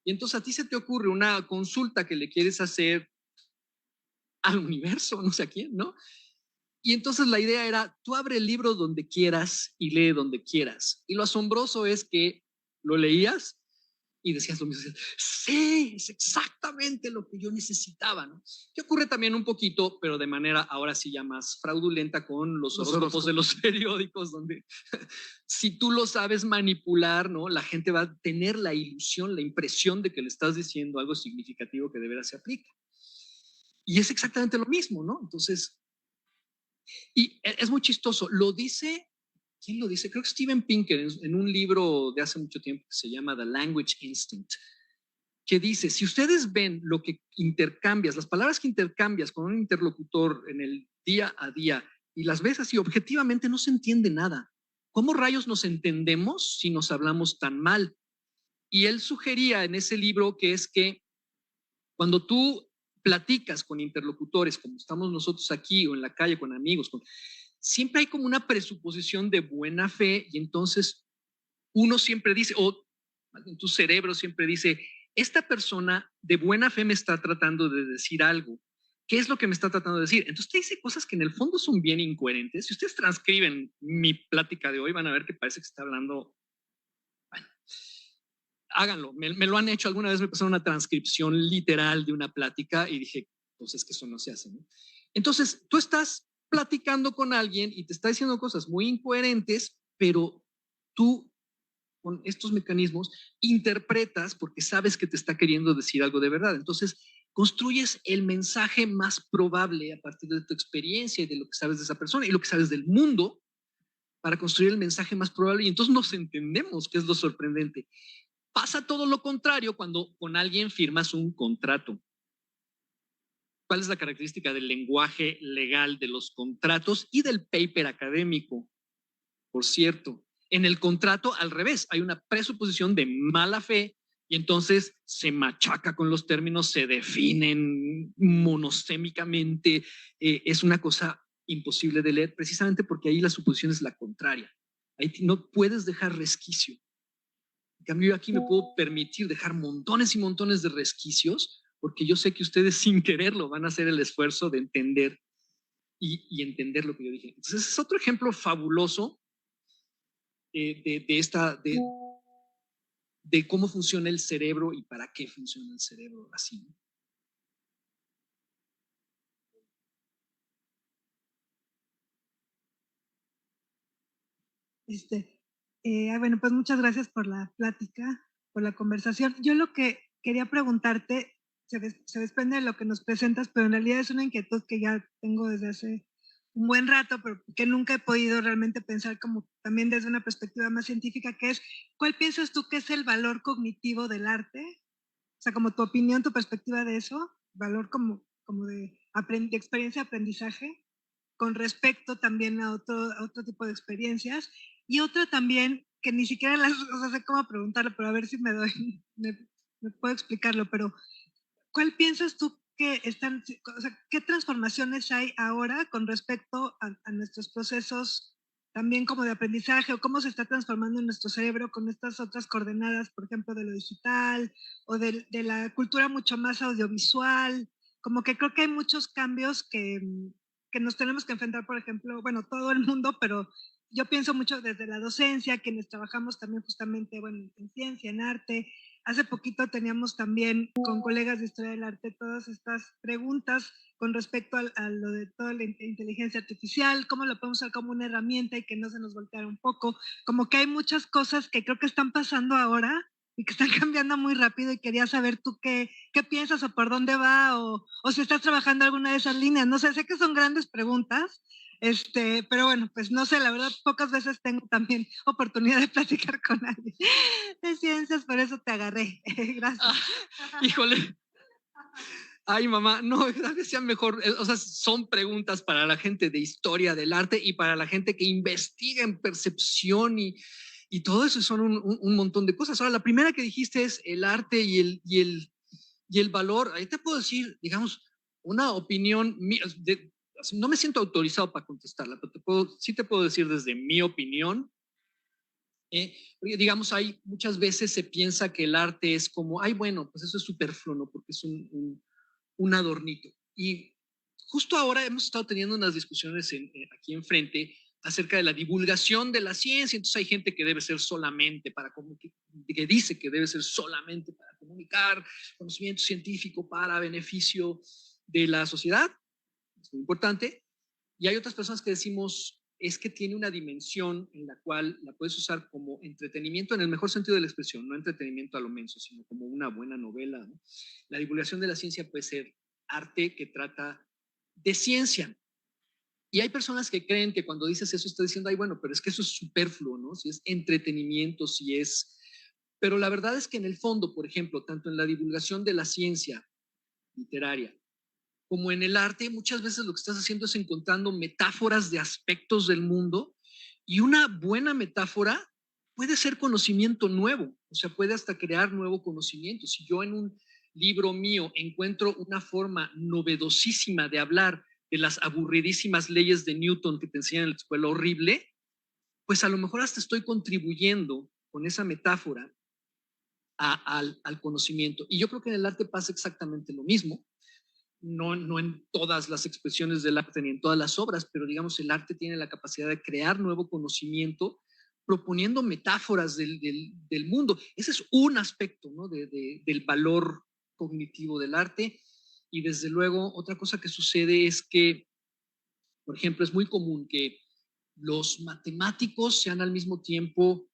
Y entonces a ti se te ocurre una consulta que le quieres hacer al universo, no sé a quién, ¿no? Y entonces la idea era, tú abre el libro donde quieras y lee donde quieras. Y lo asombroso es que lo leías y decías lo mismo. Sí, es exactamente lo que yo necesitaba, ¿no? Que ocurre también un poquito, pero de manera ahora sí ya más fraudulenta con los horóscopos de los periódicos, donde si tú lo sabes manipular, ¿no? La gente va a tener la ilusión, la impresión de que le estás diciendo algo significativo que de veras se aplica. Y es exactamente lo mismo, ¿no? Entonces, y es muy chistoso. Lo dice, ¿quién lo dice? Creo que Steven Pinker en un libro de hace mucho tiempo que se llama The Language Instinct, que dice, si ustedes ven lo que intercambias, las palabras que intercambias con un interlocutor en el día a día y las ves así, objetivamente no se entiende nada. ¿Cómo rayos nos entendemos si nos hablamos tan mal? Y él sugería en ese libro que es que cuando tú platicas con interlocutores, como estamos nosotros aquí o en la calle con amigos, siempre hay como una presuposición de buena fe y entonces uno siempre dice, o en tu cerebro siempre dice, esta persona de buena fe me está tratando de decir algo. ¿Qué es lo que me está tratando de decir? Entonces te dice cosas que en el fondo son bien incoherentes. Si ustedes transcriben mi plática de hoy, van a ver que parece que está hablando, bueno, háganlo, me lo han hecho, alguna vez me pasaron una transcripción literal de una plática y dije, pues es que eso no se hace, ¿no? Entonces, tú estás platicando con alguien y te está diciendo cosas muy incoherentes, pero tú con estos mecanismos interpretas porque sabes que te está queriendo decir algo de verdad. Entonces, construyes el mensaje más probable a partir de tu experiencia y de lo que sabes de esa persona y lo que sabes del mundo para construir el mensaje más probable y entonces nos entendemos, que es lo sorprendente. Pasa todo lo contrario cuando con alguien firmas un contrato. ¿Cuál es la característica del lenguaje legal de los contratos y del paper académico? Por cierto, en el contrato al revés, hay una presuposición de mala fe y entonces se machaca con los términos, se definen monosémicamente, es una cosa imposible de leer precisamente porque ahí la suposición es la contraria. Ahí no puedes dejar resquicio. En cambio, yo aquí me puedo permitir dejar montones y montones de resquicios porque yo sé que ustedes sin quererlo van a hacer el esfuerzo de entender y entender lo que yo dije. Entonces, es otro ejemplo fabuloso de cómo funciona el cerebro y para qué funciona el cerebro así. Bueno, pues muchas gracias por la plática, por la conversación. Yo lo que quería preguntarte se desprende de lo que nos presentas, pero en realidad es una inquietud que ya tengo desde hace un buen rato, pero que nunca he podido realmente pensar como también desde una perspectiva más científica, que es, ¿cuál piensas tú que es el valor cognitivo del arte? O sea, como tu opinión, tu perspectiva de eso, valor como de experiencia de aprendizaje, con respecto también a otro tipo de experiencias. Y otra también, que ni siquiera o sea, sé cómo preguntarlo, pero a ver si me puedo explicarlo, pero ¿cuál piensas tú que están, o sea, qué transformaciones hay ahora con respecto a nuestros procesos también como de aprendizaje o cómo se está transformando en nuestro cerebro con estas otras coordenadas, por ejemplo, de lo digital o de la cultura mucho más audiovisual? Como que creo que hay muchos cambios que nos tenemos que enfrentar, por ejemplo, bueno, todo el mundo, pero yo pienso mucho desde la docencia, quienes trabajamos también justamente, bueno, en ciencia, en arte. Hace poquito teníamos también con colegas de Historia del Arte todas estas preguntas con respecto a lo de toda la inteligencia artificial, cómo lo podemos usar como una herramienta y que no se nos volteara un poco. Como que hay muchas cosas que creo que están pasando ahora y que están cambiando muy rápido y quería saber tú qué piensas o por dónde va o si estás trabajando alguna de esas líneas. No sé, sé que son grandes preguntas, pero bueno, pues no sé, la verdad, pocas veces tengo también oportunidad de platicar con alguien de ciencias, por eso te agarré. Gracias. Híjole. Ay, mamá, no, creo que sea mejor. O sea, son preguntas para la gente de historia del arte y para la gente que investiga en percepción y todo eso son un montón de cosas. Ahora, la primera que dijiste es el arte y el valor. Ahí te puedo decir, digamos, una opinión mía. No me siento autorizado para contestarla, pero sí te puedo decir desde mi opinión. Porque, digamos, hay muchas veces se piensa que el arte es como, ay, bueno, pues eso es superfluo, ¿no? Porque es un adornito. Y justo ahora hemos estado teniendo unas discusiones aquí enfrente acerca de la divulgación de la ciencia. Entonces hay gente que debe ser solamente para que dice que debe ser solamente para comunicar conocimiento científico para beneficio de la sociedad. Es muy importante. Y hay otras personas que decimos es que tiene una dimensión en la cual la puedes usar como entretenimiento en el mejor sentido de la expresión, no entretenimiento a lo menso, sino como una buena novela, ¿no? La divulgación de la ciencia puede ser arte que trata de ciencia. Y hay personas que creen que cuando dices eso estás diciendo, ay, bueno, pero es que eso es superfluo, ¿no? Si es entretenimiento, si es... Pero la verdad es que en el fondo, por ejemplo, tanto en la divulgación de la ciencia literaria, como en el arte, muchas veces lo que estás haciendo es encontrando metáforas de aspectos del mundo y una buena metáfora puede ser conocimiento nuevo, o sea, puede hasta crear nuevo conocimiento. Si yo en un libro mío encuentro una forma novedosísima de hablar de las aburridísimas leyes de Newton que te enseñan en la escuela horrible, pues a lo mejor hasta estoy contribuyendo con esa metáfora al conocimiento. Y yo creo que en el arte pasa exactamente lo mismo. No en todas las expresiones del arte ni en todas las obras, pero digamos el arte tiene la capacidad de crear nuevo conocimiento proponiendo metáforas del mundo. Ese es un aspecto, ¿no? del valor cognitivo del arte. Y desde luego otra cosa que sucede es que, por ejemplo, es muy común que los matemáticos sean al mismo tiempo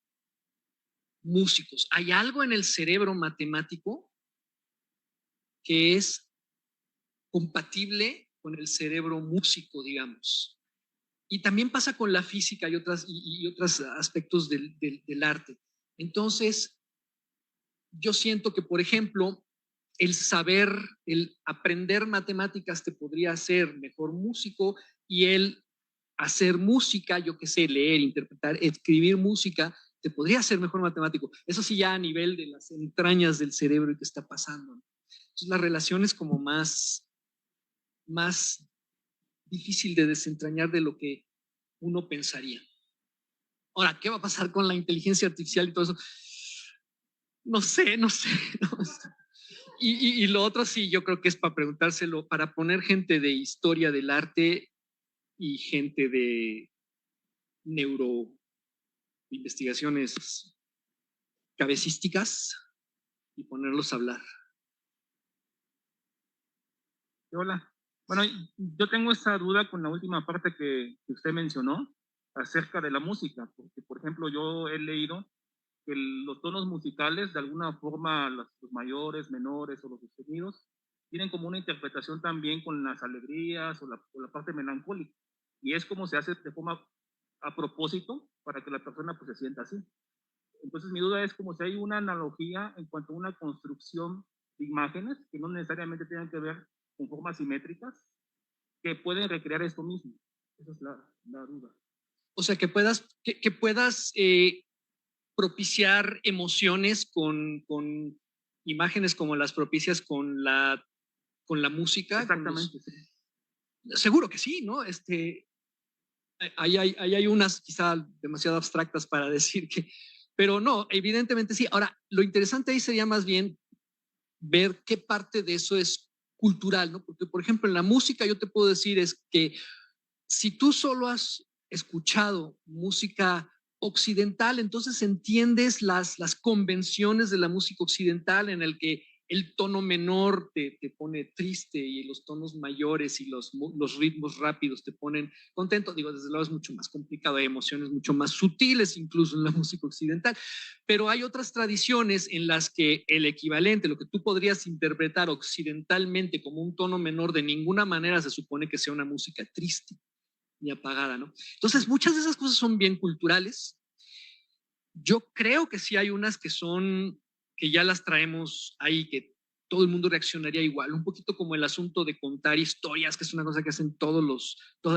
músicos. Hay algo en el cerebro matemático que es compatible con el cerebro músico, digamos. Y también pasa con la física y otros aspectos del arte. Entonces, yo siento que, por ejemplo, el aprender matemáticas te podría hacer mejor músico y el hacer música, yo qué sé, leer, interpretar, escribir música, te podría hacer mejor matemático. Eso sí ya a nivel de las entrañas del cerebro y qué está pasando. Entonces, la relación es como más difícil de desentrañar de lo que uno pensaría. Ahora, ¿qué va a pasar con la inteligencia artificial y todo eso? No sé. No sé. Y lo otro sí, yo creo que es para preguntárselo, para poner gente de historia del arte y gente de neuroinvestigaciones cabecísticas y ponerlos a hablar. Hola. Bueno, yo tengo esa duda con la última parte que usted mencionó acerca de la música, porque por ejemplo yo he leído que los tonos musicales de alguna forma, los mayores, menores o los sostenidos, tienen como una interpretación también con las alegrías o la parte melancólica. y es como se hace de forma a propósito para que la persona pues se sienta así. Entonces mi duda es como si hay una analogía en cuanto a una construcción de imágenes que no necesariamente tengan que ver con formas simétricas, que pueden recrear esto mismo. Esa es la duda. O sea, que puedas propiciar emociones con imágenes como las propicias con la música. Exactamente. Seguro que sí, ¿no? Ahí hay unas quizá demasiado abstractas para decir que, pero no, evidentemente sí. Ahora, lo interesante ahí sería más bien ver qué parte de eso es cultural, ¿no? Porque, por ejemplo, en la música yo te puedo decir es que si tú solo has escuchado música occidental, entonces entiendes las convenciones de la música occidental en el que el tono menor te pone triste y los tonos mayores y los ritmos rápidos te ponen contento. Digo, desde luego es mucho más complicado, hay emociones mucho más sutiles incluso en la música occidental, pero hay otras tradiciones en las que el equivalente, lo que tú podrías interpretar occidentalmente como un tono menor, de ninguna manera se supone que sea una música triste ni apagada, ¿no? Entonces, muchas de esas cosas son bien culturales. Yo creo que sí hay unas que ya las traemos ahí, que todo el mundo reaccionaría igual, un poquito como el asunto de contar historias, que es una cosa que hacen todas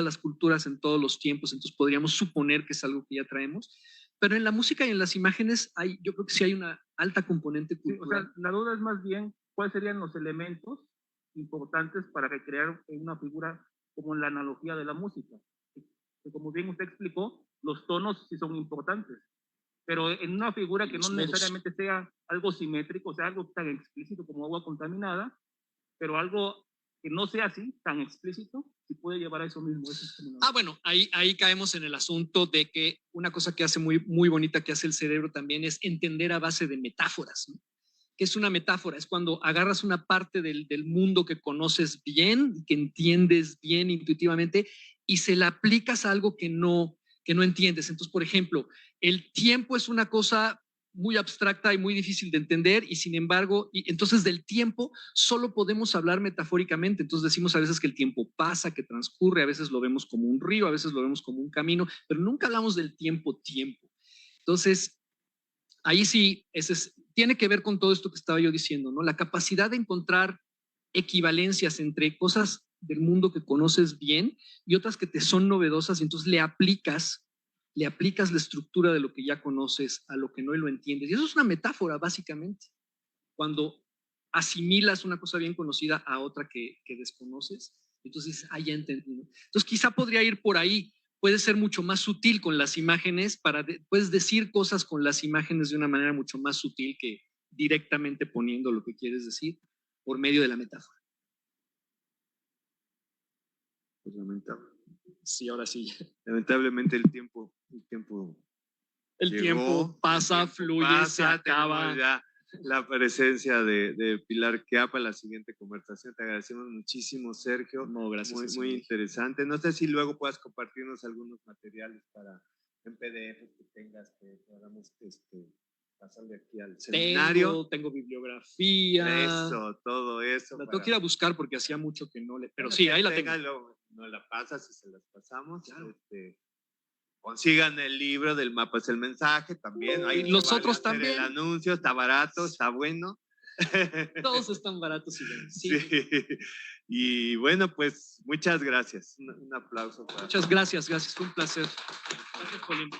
las culturas en todos los tiempos, entonces podríamos suponer que es algo que ya traemos, pero en la música y en las imágenes yo creo que sí hay una alta componente cultural. Sí, o sea, la duda es más bien cuáles serían los elementos importantes para recrear una figura como la analogía de la música. Que como bien usted explicó, los tonos sí son importantes, pero en una figura que no necesariamente sea algo simétrico, o sea, algo tan explícito como agua contaminada, pero algo que no sea así, tan explícito, sí puede llevar a eso mismo. Eso es bueno, ahí caemos en el asunto de que una cosa que hace muy, muy bonita que hace el cerebro también es entender a base de metáforas, ¿no? ¿Qué es una metáfora? Es cuando agarras una parte del mundo que conoces bien, que entiendes bien intuitivamente, y se la aplicas a algo que no entiendes. Entonces, por ejemplo, el tiempo es una cosa muy abstracta y muy difícil de entender, y sin embargo, entonces del tiempo solo podemos hablar metafóricamente. Entonces decimos a veces que el tiempo pasa, que transcurre, a veces lo vemos como un río, a veces lo vemos como un camino, pero nunca hablamos del tiempo. Entonces, ahí sí, tiene que ver con todo esto que estaba yo diciendo, ¿no? La capacidad de encontrar equivalencias entre cosas del mundo que conoces bien y otras que te son novedosas, y entonces le aplicas la estructura de lo que ya conoces a lo que no y lo entiendes. Y eso es una metáfora, básicamente. Cuando asimilas una cosa bien conocida a otra que desconoces, entonces ya entendido. Entonces quizá podría ir por ahí. Puede ser mucho más sutil con las imágenes, puedes decir cosas con las imágenes de una manera mucho más sutil que directamente poniendo lo que quieres decir por medio de la metáfora. Pues lamentable. Sí, ahora sí. Lamentablemente el tiempo pasa, fluye, se acaba. Ya la presencia de Pilar Quiapa, la siguiente conversación. Te agradecemos muchísimo, Sergio. No, gracias. Muy interesante. No sé si luego puedas compartirnos algunos materiales en PDF que tengas, que podamos pasarle aquí al seminario. Tengo bibliografía. Eso, todo eso. La tengo que ir a buscar porque hacía mucho que no le... Pero sí, ahí la tengo. No la pasas y se las pasamos. Claro. Consigan el libro del Mapa es el Mensaje también. Ahí los otros también. El anuncio está barato, está bueno. Todos están baratos y buenos. Sí. Y bueno, pues muchas gracias. Un aplauso. Muchas gracias. Fue un placer. Gracias, Colin.